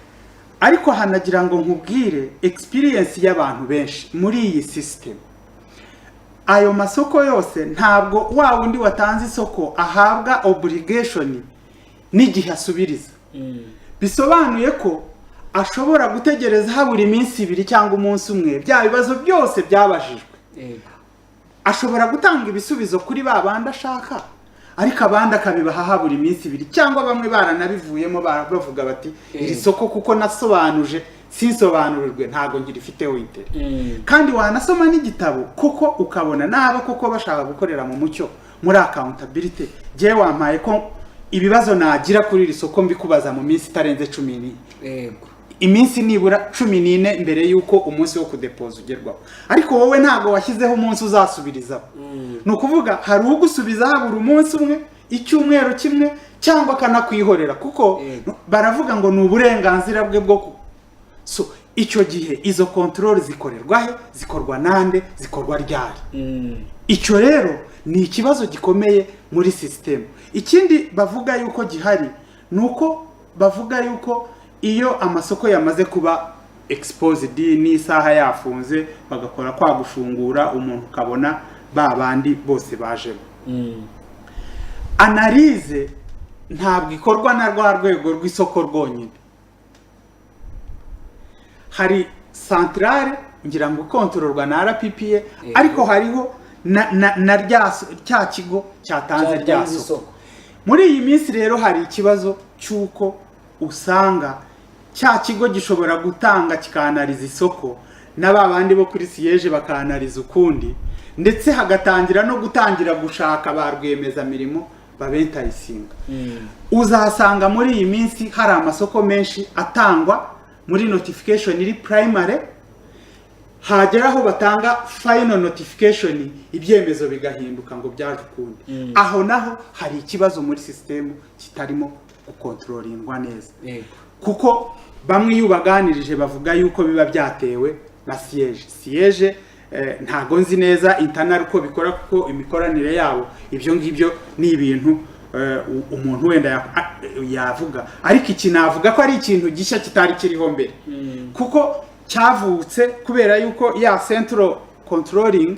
Ariko hanagira ngo nkubwire experience y'abantu benshi muri iyi system. Ayo masoko yose ntabwo wa wundi watanze isoko ahabwa obligation n'igihe asubiriza. Bisobanuye ko ashobora gutegereza habura iminsi 2 cyangwa umunsi umwe bya bibazo byose byabajijwe. yego, Ashobora gutanga ibisubizo kuri babandi ashaka, ariko abandi akabibaha buri minsi ibiri cyangwa bamwe baranabivuyemo bavuga bati iri soko kuko nasobanuje sinsobanurirwe ntago ngirifiteho intere kandi wanasoma n'igitabo kuko ukabona naba kuko bashaka gukorera mu mucyo muri accountability je wampaye ko ibibazo nagira kuri iri soko mbikubaza mu minsi itarenze 14 yego iminsi nibura 14 mbere yuko umunsi wo kudepoza ugerwaho ariko wowe ntago washyizeho umunsi uzasubirizaho nukuvuga hari ugusubiza habura umunsi umwe icyumweru kimwe cyangwa kanakwihorera kuko baravuga ngo ni uburenganzira bwe bwo so icyo gihe izo control zikorerwa he zikorwa nande zikorwa ryari icyo rero ni ikibazo gikomeye muri system ikindi bavuga yuko gihari nuko bavuga yuko iyo amasoko yamaze kuba exposed n'isaha yafunze bagakora kwa gufungura umuntu ukabona babandi bose baje analyse ntabwo ikorwa na rwa rwego rw'isoko rwonyine hari centrale ngira ngo kontrolwa na RPPA ariko hariho na cya kigo cyatanze rya soko muri iyi minsi rero hari ikibazo cyuko usanga cya kigo gishobora gutanga kikanaliza isoko n'ababandi bo kuri siyeje bakanaliza ukundi ndetse hagatangira no gutangira gushaka ba rwemeza mirimo babentayisinga uzasanga muri iyi minsi hari amasoko menshi atangwa muri notification iri primary hageraho batanga final notification ibyemezo bigahinduka ngo byaje ukundi aho naho hari ikibazo muri system kitarimo gukontrolingwa neza kuko bamwe yubaganirije bavuga yuko biba byatewe na siyeje ntago nzi neza internal uko bikora kuko imikoranire yabo ibyo ngibyo ni ibintu umuntu wenda yavuga ariko iki navuga ko ari ikintu gishya kitari kiriho mbere kuko cyavutse kubera yuko ya central controlling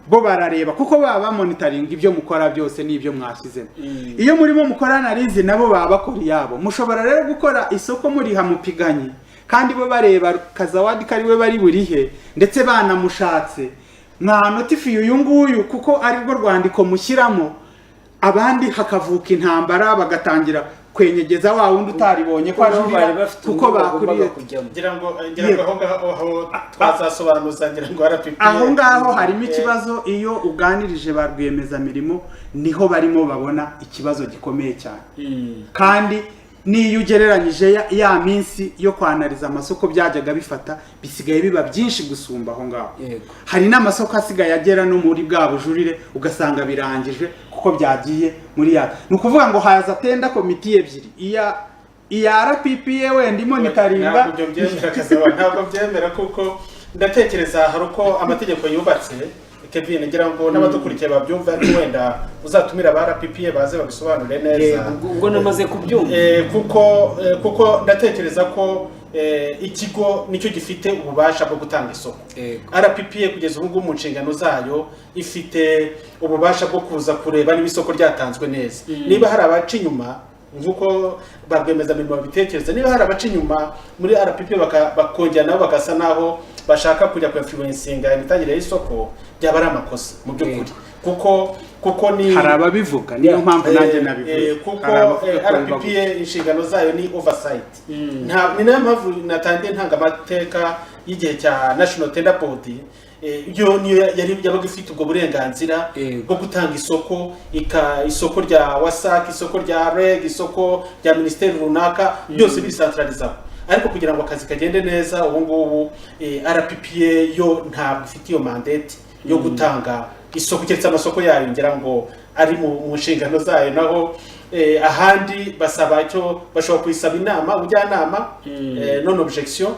bo barareba kuko baba monitoring ibyo mukora byose n'ibyo mwashizemo iyo murimo mukora analyze nabo baba bakora yabo mushobora rero gukora isoko muri hamupiganye kandi bo bareba kazawadi kariwe bari burihe ndetse banamushatse mwa notify uyu nguyu kuko ari bwo rwandiko mushyiramo abandi hakavuka intambara bagatangira kwenyegeza wa wundi utaribonye ko ajurira kuko bakuriye ngira ngo aho twazasobanuza ngira ngo RPPA aho ngaho harimo ikibazo iyo uganirije ba rwemeza mirimo niho barimo babona ikibazo gikomeye cyane kandi niyo ugereranyije ya minsi yo kwanaliza amasoko byajyaga bifata bisigaye biba byinshi gusumba aho ngaho hari n'amasoko asigaye agera no muri bwa bujurire ugasanga birangije kuko byagiye muri ya nukuvuga ngo haza tenda komite ebyiri iya RPPA wenda monitoringa ntabwo byemera kuko ndatekereza hari uko amategeko yubatse Kevin ngira ngo n'abadukurikiye babyumva ariko wenda uzatumira ba RPPA baze babisobanure neza ubwo namaze kubyumva kuko ndatekereza ko ikigo nicyo gifite ububasha bwo gutanga isoko RPPA kugeza ubu mu nshingano zayo ifite ububasha bwo kuza kureba niba isoko ryatanzwe neza niba hari abaca inyuma nkuko barwemeza mirimo babitekereza niba hari abaca inyuma muri RPPA bakongera nabo bagasa naho bashaka kujya influencinga imitangire y'isoko byaba ari amakosa mu by'ukuri kuko ni hari ababivuga niyo mpamvu nanjye nabivuze kuko RPPA inshingano zayo ni oversight ni nayo mpamvu natangiye ntanga amateka y'igihe cya National Tender Board iyo niyo yabaga ifite ubwo burenganzira bwo gutanga isoko rya WASAC isoko rya REG isoko rya ministeri runaka byose bisantralizaho ariko kugira ngo akazi kagende neza ubu ngubu RPPA yo ntabwo ifite iyo mandate yo gutanga isoko keretse amasoko yayo ngira ngo ari mu nshingano zayo naho ahandi basaba cyo bashobora kwisaba inama ubujyanama non objection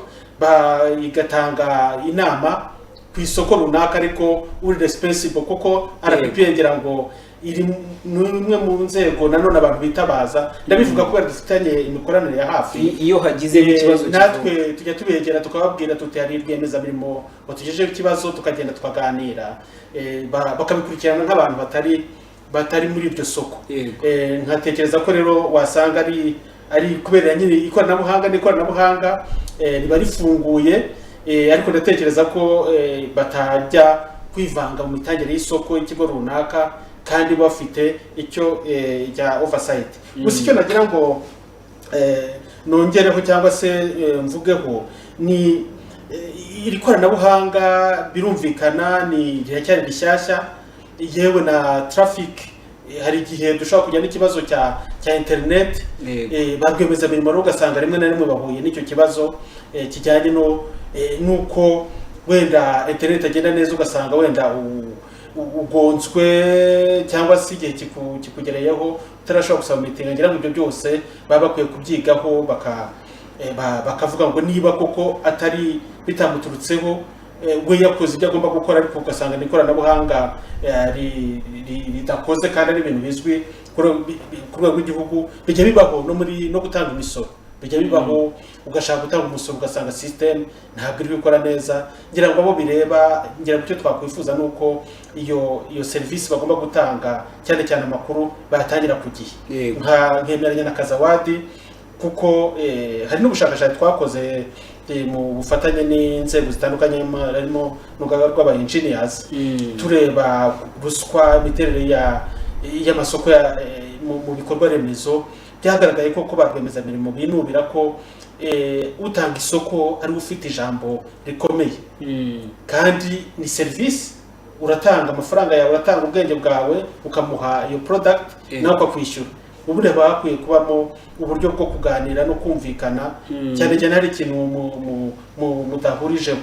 igatanga inama ku isoko runaka ariko uri responsible kuko RPPA ngira ngo iri numwe mu nzego nanone abantu bitabaza ndabivuga ko dufitanye imikoranire ya hafi iyo hagize ikibazo natwe tujya tubegera tukababwira tuti hari rwemeza mirimo batugejeje ikibazo tukagenda tukaganira bakabikurikirana nk'abantu batari muri iryo soko nkatekereza ko rero wasanga ari kubera nyine ikoranabuhanga riba rifunguye ariko ndatekereza ko batajya kwivanga mu mitangire y'isoko y'ikigo runaka kandi bafite icyo ya oversight. Gusa icyo nagira ngo nongereho cyangwa se mvugeho ni iri koranabuhanga birumvikana ni riracyari rishyashya, yewe na traffic hari igihe dushobora kujya n'ikibazo cya internet, barwemeza mirimo ugasanga rimwe na rimwe bahuye n'icyo kibazo kijyanye nuko wenda internet agenda neza, ugasanga wenda ugonzwe cyangwa se igihe kikugereyeho utarashobora gusaba meeting. Ngira ngo ibyo byose baba bakwiye kubyigaho bakavuga ngo niba koko atari bitamuturutseho we yakoze ibyo agomba gukora, ariko ugasanga n'ikoranabuhanga ridakoze kandi ari ibintu bizwi ku rwego rw'igihugu. Bijya bibaho no gutanga imisoro, bijya bibaho ugashaka gutanga umusoro ugasanga system ntabwo iri gukora neza. Ngira ngo abo bireba, ngira ngo icyo twakwifuza nuko iyo service bagomba gutanga cyane cyane amakuru bayatangira ku gihe, nkemeranya na Kazawadi kuko hari n'ubushakashatsi twakoze mu bufatanye n'inzego zitandukanye harimo n'urugaga rw'aba engineers tureba ruswa, imiterere y'amasoko mu bikorwa remezo. Byagaragaye ko barwemeza mirimo binubira ko utanga isoko ari ufite ijambo rikomeye, kandi ni service uratanga amafaranga yawe, uratanga ubwenge bwawe ukamuha iyo product nawe ukakwishyura. Ubu reba bakwiye kubamo uburyo bwo kuganira no kumvikana, cyane cyane hari ikintu mutahurijeho.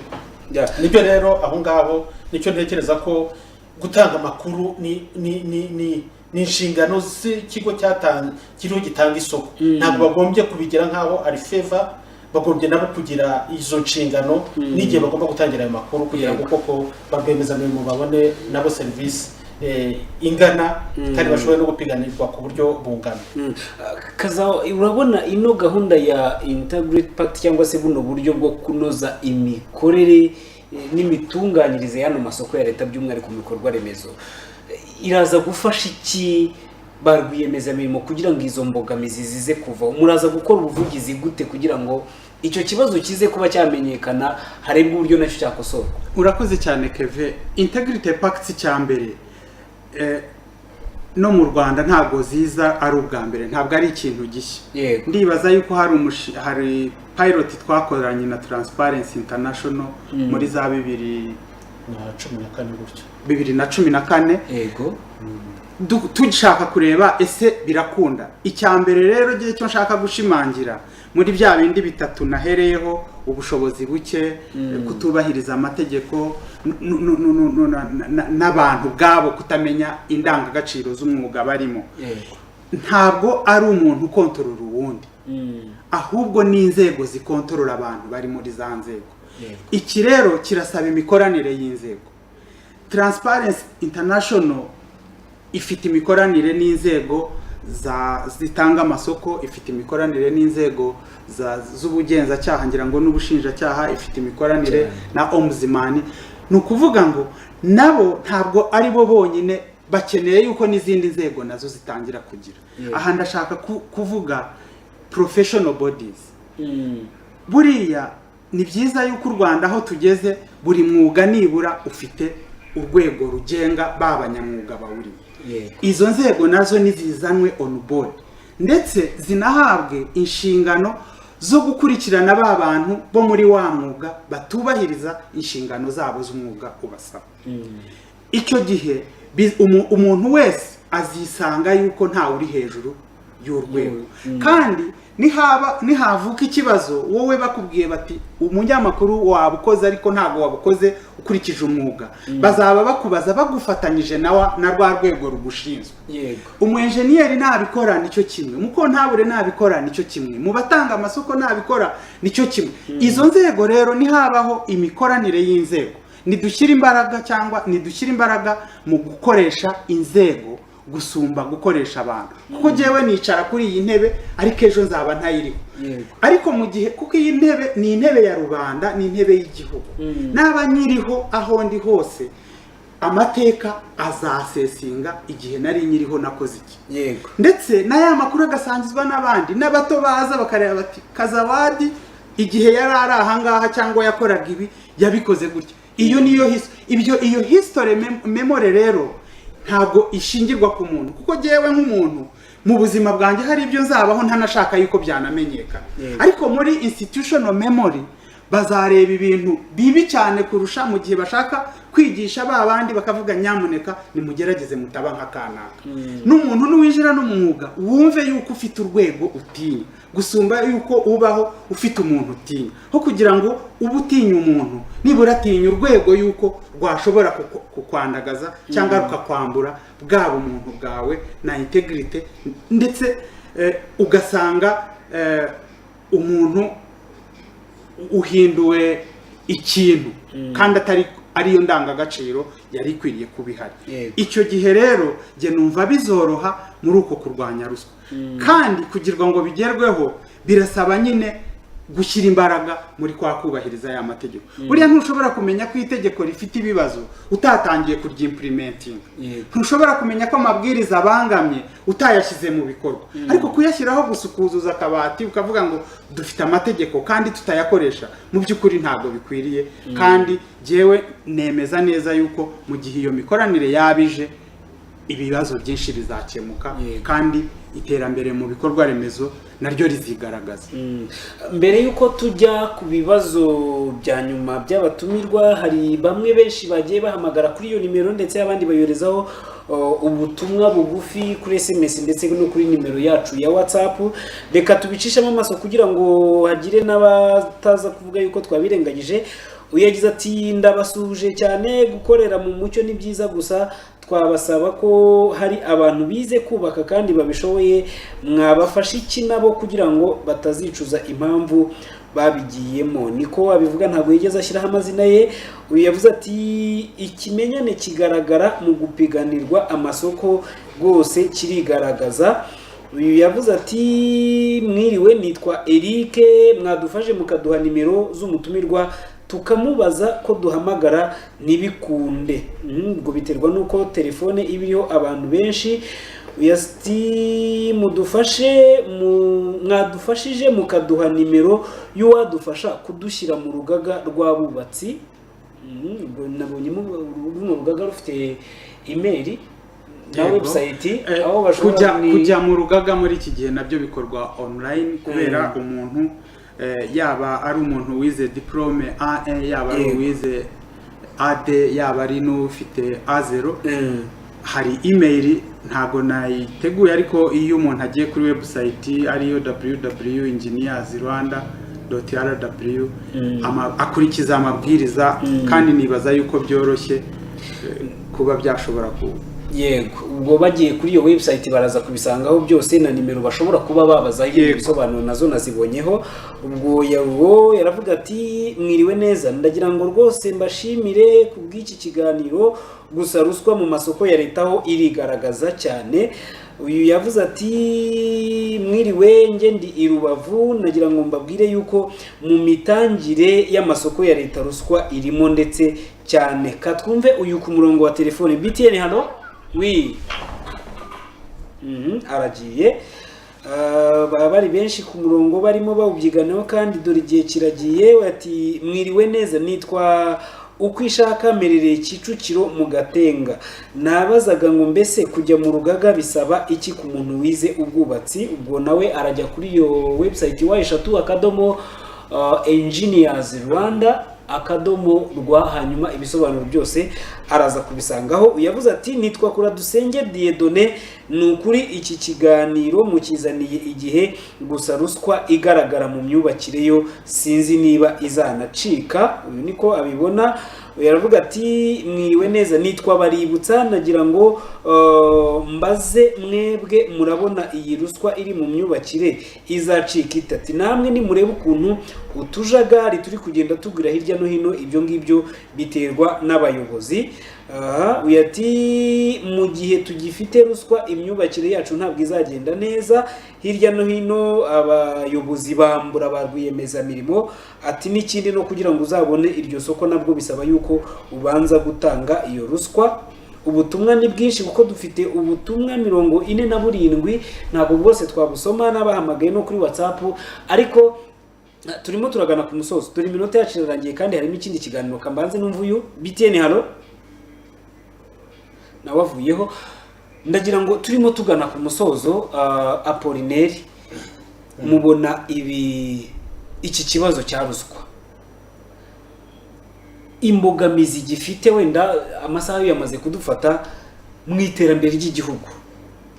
Nibyo rero aho ngaho nicyo ntekereza ko gutanga amakuru ni inshingano z'ikigo kiriho gitanga isoko. Ntabwo bagombye kubigira nk'aho ari favor, bagombye nabo kugira izo nshingano n'igihe bagomba gutangira ayo makuru kugira ngo koko barwemezamirimo babone nabo service ingana kandi bashobora no gupiganirwa ku buryo bungana. Kaza, urabona ino gahunda ya Integrity Pact cyangwa se buno buryo bwo kunoza imikorere n'imitunganyirize y'ano masoko ya leta by'umwihariko mu bikorwa remezo iraza gufasha iki barwiyemezamirimo kugira ngo izo mbogamizi zize kuvaho? Muraza gukora ubuvugizi gute kugira ngo icyo kibazo kize kuba cyamenyekana, harebwe uburyo nacyo cyakosorwa? Urakoze cyane Keve. Integrity Pact cyambere no mu Rwanda ntabwo ziza ari ubwa mbere, ntabwo ari ikintu gishya. Ndibaza yuko hari pilot twakoranye na Transparency International muri za 2014 yego, tushaka kureba ese birakunda. Icyambere rero gihe cyo nshaka gushimangira muri bya bindi bitatu nahereyeho: ubushobozi buke, kutubahiriza amategeko, n'abantu bwabo kutamenya indangagaciro z'umwuga barimo. Ntabwo ari umuntu ukontorora uwundi, ahubwo ni inzego zikontorora abantu bari muri za nzego. Iki rero kirasaba imikoranire y'inzego. Transparency International ifite imikoranire n'inzego zitanga amasoko, ifite imikoranire n'inzego z'ubugenzacyaha, ngira ngo n'ubushinjacyaha, ifite imikoranire na Ombudsman. Nukuvuga ngo nabo ntabwo ari bo bonyine, bakeneye yuko n'izindi nzego nazo zitangira kugira. Aha ndashaka kuvuga professional bodies. Buriya ni byiza yuko u Rwanda aho tugeze buri mwuga nibura ufite urwego rugenga babanyamwuga bawuri. Izo nzego nazo nizizanwe on board, ndetse zinahabwe inshingano zo gukurikirana bantu bo muri wa mwuga batubahiriza inshingano zabo z'umwuga ubasaba. Icyo gihe umuntu wese azisanga yuko nta uri hejuru y'urwego. Kandi nihavuka ikibazo wowe bakubwiye bati umunyamakuru wabukoze ariko ntago wabukoze ukurikije umwuga, bazaba bakubaza bagufatanyije na rwa rwego rugushinzwe. Umu-engineer nabikora nicyo kimwe, umukontabure nabikora nicyo kimwe, mu batanga amasoko nabikora nicyo kimwe. Izo nzego rero nihabaho imikoranire y'inzego, nidushyira imbaraga mu gukoresha inzego gusumba gukoresha abantu. Kuko jewe nicara kuri iyi ntebe ariko ejo nzaba ntayiriho. Ariko mu gihe kuko iyi ntebe ni intebe ya rubanda, ni intebe y'igihugu, naba nyiriho aho ndi hose amateka azasesinga igihe nari nyiriho nakoze iki. Ndetse na ya makuru agasangizwa n'abandi, n'abato baza bakareba bati Kazawadi igihe yari ari ahangaha cyangwa yakoraga ibi yabikoze gutya. Iyo niyo iyo history memory rero ntabwo ishingirwa ku muntu, kuko jyewe nk'umuntu mu buzima bwanjye hari ibyo nzabaho ntanashaka yuko byanamenyekana, ariko muri institutional memory bazareba ibintu bibi cyane kurusha mu gihe bashaka kwigisha babandi bakavuga nyamuneka nimugerageze mutaba nk'akanaka. N'umuntu n'uwinjira no mu mwuga wumve yuko ufite urwego utinya gusumba yuko ubaho ufite umuntu utinya, ho kugira ngo ube utinya umuntu nibura atinya urwego yuko rwashobora kukwandagaza cyangwa rukakwambura bwaba umuntu bwawe na integrity, ndetse ugasanga umuntu uhinduwe ikintu kandi atari ariyo ndangagaciro yari ikwiriye kubihari. Icyo gihe rero jye numva bizoroha muri uko kurwanya ruswa, kandi kugira ngo bigerweho birasaba nyine gushyira imbaraga muri kwa kubahiriza ya mategeko. Buriya ntushobora kumenya ko itegeko rifite ibibazo utatangiye kuryimplementing, ntushobora kumenya ko amabwiriza abangamye utayashyize mu bikorwa, ariko kuyashyiraho gusukuzuza akabati ukavuga ngo dufite amategeko kandi tutayakoresha, mu by'ukuri ntabwo bikwiriye. Kandi jyewe nemeza neza yuko mu gihe iyo mikoranire yabije ibibazo byinshi bizakemuka, kandi iterambere mu bikorwa remezo naryo rizigaragaza. Mbere yuko tujya ku bibazo bya nyuma by'abatumirwa, hari bamwe benshi bagiye bahamagara kuri iyo nimero, ndetse abandi bayorezaho ubutumwa bugufi kuri SMS ndetse no kuri nimero yacu ya WhatsApp. Reka tubicishamo amaso kugira ngo hagire n'abataza kuvuga yuko twabirengagije. Uyagize ati ndabasuje cyane, gukorera mu mucyo ni byiza, gusa twabasaba ko hari abantu bize kubaka kandi babishoboye, mwabafasha iki nabo kugira ngo batazicuza impamvu babigiyemo. Niko abivuga, ntabwo yigeze ashyiraho amazina ye. Uyu yavuze ati ikimenyane kigaragara mu gupiganirwa amasoko rwose kirigaragaza. Uyu yavuze ati mwiriwe, nitwa Eric, mwadufashe mukaduha nimero z'umutumirwa tukamubaza ko duhamagara nibikunde. Ubwo biterwa nuko telefone ibiriho abantu benshi. Uyasti mudufashe mwadufashije mukaduha nimero y'uwadufasha kudushyira mu rugaga rw'abubatsi. Nabonye mu rugaga rufite email na website aho bashobora kujya mu rugaga. Muri iki gihe nabyo bikorwa online, kubera umuntu yaba ari umuntu wize diplome A1, yaba ari wize AD, yaba ari n'ufite A0, hari email ntago nayiteguye, ariko iyo umuntu agiye kuri website ariyo www.engineersrwanda.rw akurikiza amabwiriza, kandi nibaza yuko byoroshye kuba byashobora Yego, ubwo bagiye kuri iyo website baraza kubisangaho byose, na nimero bashobora kuba babazaho ibisobanuro nazo nazibonyeho. Ubwo yaravuga ati mwiriwe neza, ndagira ngo rwose mbashimire kubw'iki kiganiro, gusa ruswa mu masoko ya leta ho irigaragaza cyane. Uyu yavuze ati mwiriwe, nge ndi i Rubavu, nagira ngo mbabwire yuko mu mitangire y'amasoko ya leta ruswa irimo ndetse cyane. Katwumve uyu ku murongo wa telefone. BTN, hano aragiye. Baba bari benshi ku murongo barimo bawubyiganaho, kandi dore igihe kiragiye. Ati mwiriwe neza, nitwa Ukwishaka, merereye Kicukiro mu Gatenga. Nabazaga ngo mbese kujya mu rugaga bisaba iki ku muntu wize ubwubatsi? Ubwo nawe arajya kuri iyo website wa/engineersrwanda.rw, hanyuma ibisobanuro byose araza kubisangaho. Uyavuze ati nitwa Kuradusenge Dieudonné, nukuri iki kiganiro mukizaniye igihe, gusa ruswa igaragara mu myubakire yo sinzi niba izanacika. Uyu niko abibona. Yaravuga ati mwiriwe neza, nitwa Baributsa, nagira ngo mbaze mwebwe murabona iyi ruswa iri mu myubakire izacika itati? Namwe ni murebe ukuntu utujagari turi kugenda tugura hirya no hino, ibyo ngibyo biterwa n'abayobozi. Uyati mu gihe tugifite ruswa imyubakire yacu ntabwo izagenda neza, hirya no hino abayobozi bambura ba rwiyemezamirimo. Ati n'ikindi no kugira ngo uzabone iryo soko nabwo bisaba yuko ubanza gutanga iyo ruswa. Ubutumwa ni bwinshi kuko dufite ubutumwa 47, ntabwo bwose twabusoma, n'abahamagaye no kuri WhatsApp, ariko turimo turagana ku musozo. Turi minota yacu irarangiye kandi harimo ikindi kiganiro. Kambanze numva uyu BTN, halo. nawe avuyeho. Ndagira ngo turimo tugana ku musozo, Apollinaire, mubona iki kibazo cya ruswa imbogamizi gifite, wenda amasaha yamaze kudufata mu iterambere ry'igihugu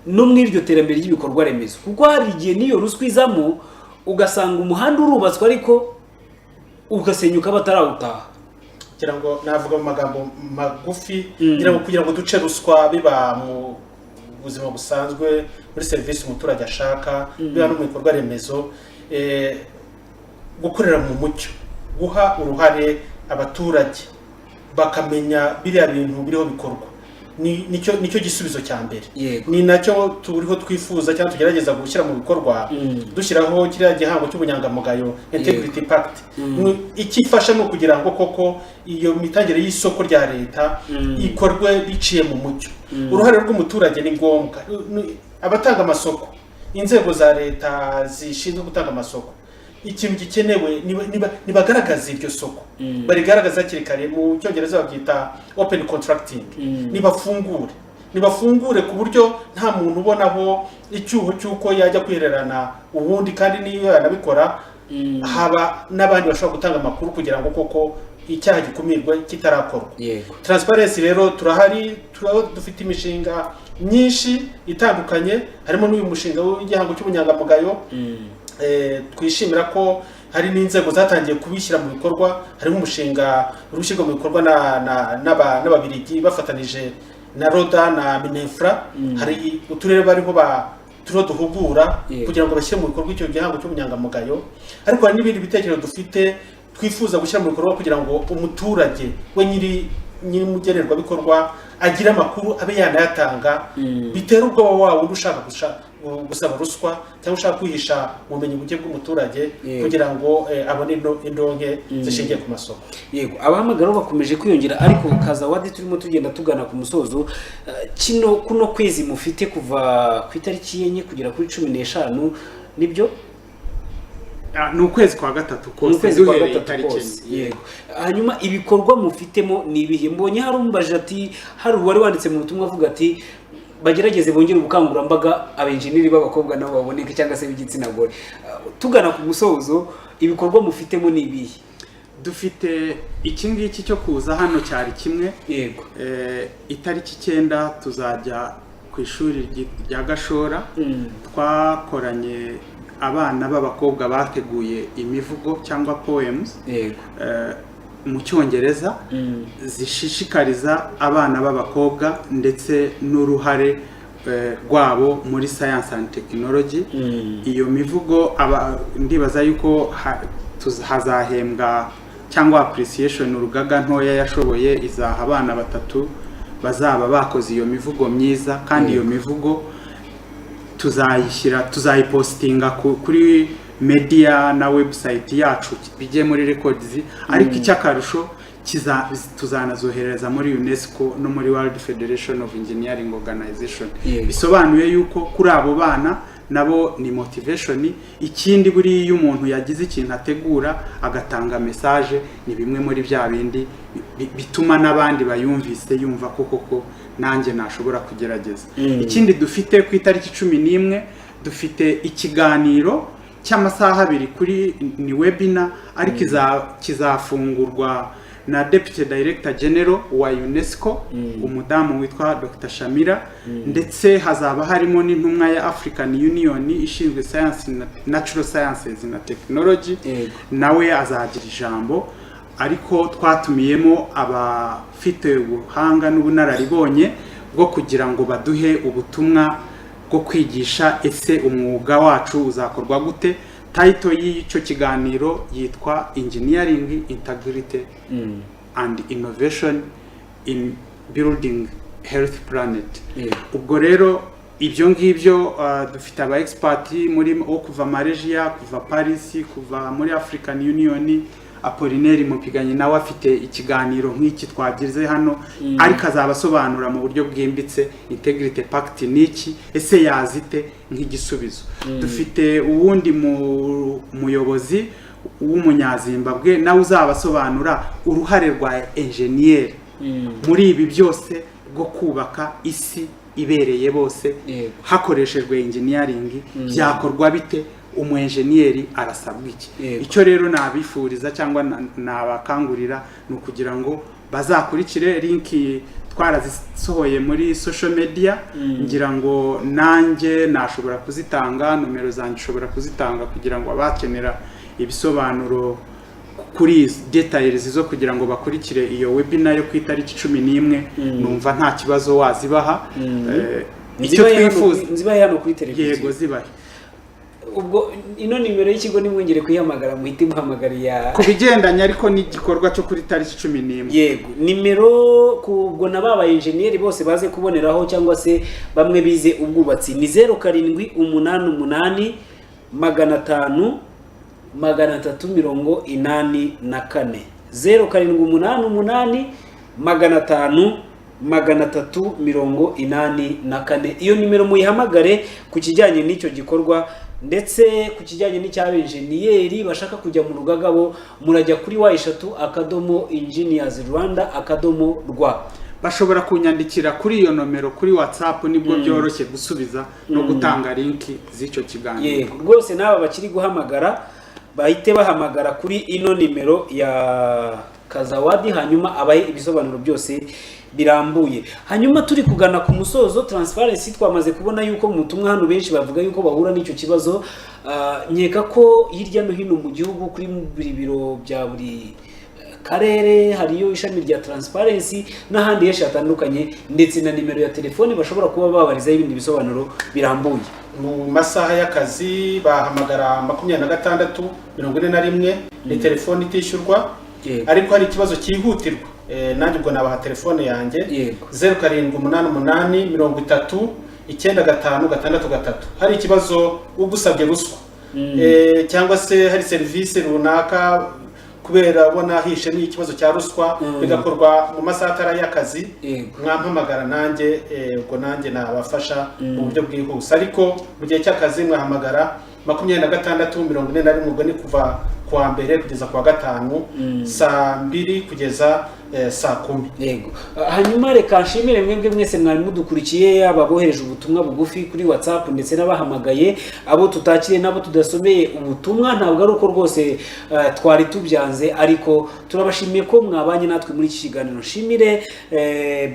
no mu iryo terambere ry'ibikorwa remezo, kuko hari igihe niyo ruswa izamo ugasanga umuhanda urubatswe ariko ugasenyuka batarawutaha. kugira ngo navuga mu magambo magufi kugira ngo duce ruswa biba mu buzima busanzwe muri serivisi umuturage ashaka biba no mu bikorwa remezo, gukorera mu mucyo, guha uruhare abaturage bakamenya biriya bintu biriho bikorwa, nicyo gisubizo cya mbere. Ni nacyo turiho twifuza cyangwa tugerageza gushyira mu bikorwa, dushyiraho kiriya gihango cy'ubunyangamugayo integrity pact. Ikifasha no kugira ngo koko iyo mitangire y'isoko rya leta ikorwe biciye mu mucyo. Uruhare rw'umuturage ni ngombwa, abatanga amasoko, inzego za leta zishinzwe gutanga amasoko, ikintu gikenewe nibagaragaza iryo soko, barigaragaza hakiri kare, mu cyongereza babyita open contracting. Nibafungure ku buryo nta muntu ubonaho icyuho cy'uko yajya kwihererana ubundi, kandi niyo yanabikora haba n'abandi bashobora gutanga amakuru kugira ngo koko icyaha gikumirwe kitarakorwa. Transparency rero turahari, dufite imishinga myinshi itandukanye, harimo n'uyu mushinga w'igihango cy'ubunyangamugayo. Twishimira ko hari n'inzego zatangiye kubishyira mu bikorwa, harimo umushinga urushyirwa mu bikorwa n'ababiligi bafatanije na Roda na Minefra. Hari uturere bariho turiho duhugura kugira ngo bashyire mu bikorwa icyo gihango cy'ubunyangamugayo, ariko hari n'ibindi bitekerezo dufite twifuza gushyira mu bikorwa kugira ngo umuturage we nyiri umugenerwabikorwa agira amakuru abe yanayatanga, bitera ubwoba wawe ushaka gusaba ruswa cyangwa ushaka kwihisha ubumenyi buke bw'umuturage kugira ngo abone indonke zishingiye ku masoko. Yego, abahamagara bakomeje kwiyongera, ariko Kazawadi turimo tugenda tugana ku musozo. Kuno kwezi mufite kuva ku itariki 4 kugera kuri 15, nibyo? Ni ukwezi kwa gatatu kose, duhereye itariki. Yego, hanyuma ibikorwa mufitemo ni ibihe? Mbonye hari umbaje ati, hari uwari wanditse mu butumwa avuga ati bagerageze bongera ubukangurambaga abenjeneri b'abakobwa nabo baboneke cyangwa se b'igitsina gore. Tugana ku musozo, ibikorwa mufitemo ni ibihe? Dufite iki ngiki cyo kuza hano cyari kimwe. Yego, itariki 9 tuzajya ku ishuri rya Gashora. Twakoranye abana b'abakobwa bateguye imivugo cyangwa poems mu cyongereza zishishikariza abana b'abakobwa ndetse n'uruhare rwabo muri science and technology. Iyo mivugo ndibaza yuko hazahembwa cyangwa appreciation urugaga ntoya yashoboye, izaha abana 3 bazaba bakoze iyo mivugo myiza, kandi iyo mivugo tuzayipostinga kuri media na website yacu bijye muri records, ariko icyakarusho tuzanazohereza muri UNESCO no muri World Federation of Engineering Organization. Bisobanuye yuko kuri abo bana nabo ni motivation. Ikindi buri iyo umuntu yagize ikintu ategura agatanga message, ni bimwe muri bya bindi bituma n'abandi bayumvise yumva koko nanjye nashobora kugerageza. Ikindi dufite ku itariki 11 dufite ikiganiro cy'amasaha 2 kuri ni webinar, ariko kizafungurwa na Deputy Director General wa UNESCO, umudamu witwa Dr. Shamira, ndetse hazaba harimo n'intumwa ya African Union ishinzwe Science, Natural Sciences na Technology. Nawe azagira ijambo, ariko twatumiyemo abafite ubuhanga n'ubunararibonye bwo kugira ngo baduhe ubutumwa bwo kwigisha ese umwuga wacu uzakorwa gute. Title y'icyo kiganiro yitwa Engineering Integrity and Innovation in Building Health Planet. Ubwo rero ibyo ngibyo dufite aba expert muri kuva Malaysia, kuva Paris, kuva muri African Union. Apollinaire Mupiganye nawe afite ikiganiro nk'iki twagize hano, ariko azabasobanura mu buryo bwimbitse Integrity Pact niki, ese yazite nk'igisubizo. Dufite uwundi muyobozi w'umunyazimbabwe nawe uzabasobanura uruhare rwa engineer muri ibi byose bwo kubaka isi ibereye bose hakoreshejwe engineering byakorwa bite, umu-engineer arasabwa iki? Icyo rero nabifuriza cyangwa nabakangurira ni ukugira ngo bazakurikire linki twarazisohoye muri social media, ngira ngo nanjye nashobora kuzitanga, nomero zanjye ushobora kuzitanga kugira ngo abakenera ibisobanuro kuri details zo kugira ngo bakurikire iyo webinar yo ku itariki 11 numva nta kibazo wazibaha. Icyo twifuza zibaye hano kuri televiziyo. Yego zibaye. Ubwo ino nimero y'ikigo nimwongere kuyihamagara muhite muhamagariya ku bigendanye ariko n'igikorwa cyo kuri tariki 11. Yego, nimero kubwo nababa engineer bose baze kuboneraho cyangwa se bamwe bize ubwubatsi ni 0788 500 384 0788 500 384. Iyo nimero muyihamagare ku kijyanye n'icyo gikorwa, ndetse ku kijyanye n'icyabenjeniyeri bashaka kujya mu rugagabo murajya kuri wa@engineersrwanda.rw. Bashobora kunyandikira kuri iyo nomero kuri WhatsApp, nibwo byoroshye gusubiza no gutanga linki z'icyo kiganiro. Yego, rwose naba bakiri guhamagara bahite bahamagara kuri ino nimero ya Kazawadi, hanyuma abaye ibisobanuro byose birambuye. Hanyuma turi kugana ku musozo, transparency twamaze kubona yuko mu butumwa hano benshi bavuga yuko bahura n'icyo kibazo. Nkeka ko hirya no hino mu gihugu kuri buri biro bya buri karere hariyo ishami rya transparency n'ahandi henshi hatandukanye, ndetse na nimero ya telefone bashobora kuba babarizaho ibindi bisobanuro birambuye. Mu masaha y'akazi bahamagara 2641 ni telefone itishyurwa. Ariko hari ikibazo cyihutirwa, nanjye ubwo nabaha telefone yanjye 0788309563. hari ikibazo ugusabye ruswa cyangwa se hari serivisi runaka kubera bona hishe ni ikibazo cya ruswa bigakorwa mu masaha atari y'akazi, mwampamagara nanjye ubwo nanjye nabafasha mu buryo bwihuse. Ariko mu gihe cy'akazi mwahamagara 2641 ubwo ni kuva kuwa mbere kugeza kuwa gatanu saa 2 kugeza saa 10. Yego, hanyuma reka nshimire mwebwe mwese mwari mudukurikiye, ababohereje ubutumwa bugufi kuri WhatsApp ndetse n'abahamagaye, abo tutakiriye nabo tudasomeye ubutumwa. Ntabwo ari uko rwose twari tubyanze, ariko turabashimiye ko mwabanye natwe muri iki kiganiro. Nshimire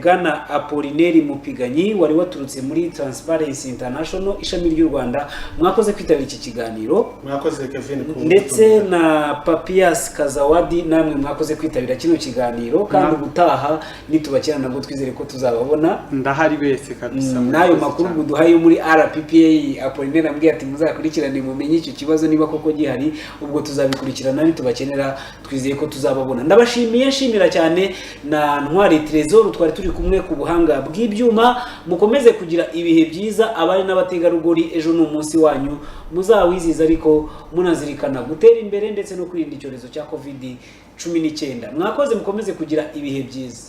bwana Apollinaire Mupiganyi wari waturutse muri Transparency International ishami ry'u Rwanda, mwakoze kwitabira iki kiganiro. Mwakoze Kevin, ndetse na Papias Kazawadi namwe mwakoze kwitabira kino kiganiro, kandi ubutaha nitubakira nabwo twizere ko tuzababona ndahari bese kabisa. Nayo makuru buduhaye muri RPPA Apollinaire ambwiye ati muzakurikirane mumenye icyo kibazo niba koko gihari, ubwo tuzabikurikirana nitubakenera twizeye ko tuzababona. Ndabashimiye, nshimira cyane na Ntwari Trésor twari turi kumwe ku buhanga bw'ibyuma. Mukomeze kugira ibihe byiza abari n'abategarugori, ejo ni umunsi wanyu muzawiziza, ariko munazirikana gutera imbere ndetse no kwirinda icyorezo cya COVID-19. Mwakoze, mukomeze kugira ibihe byiza.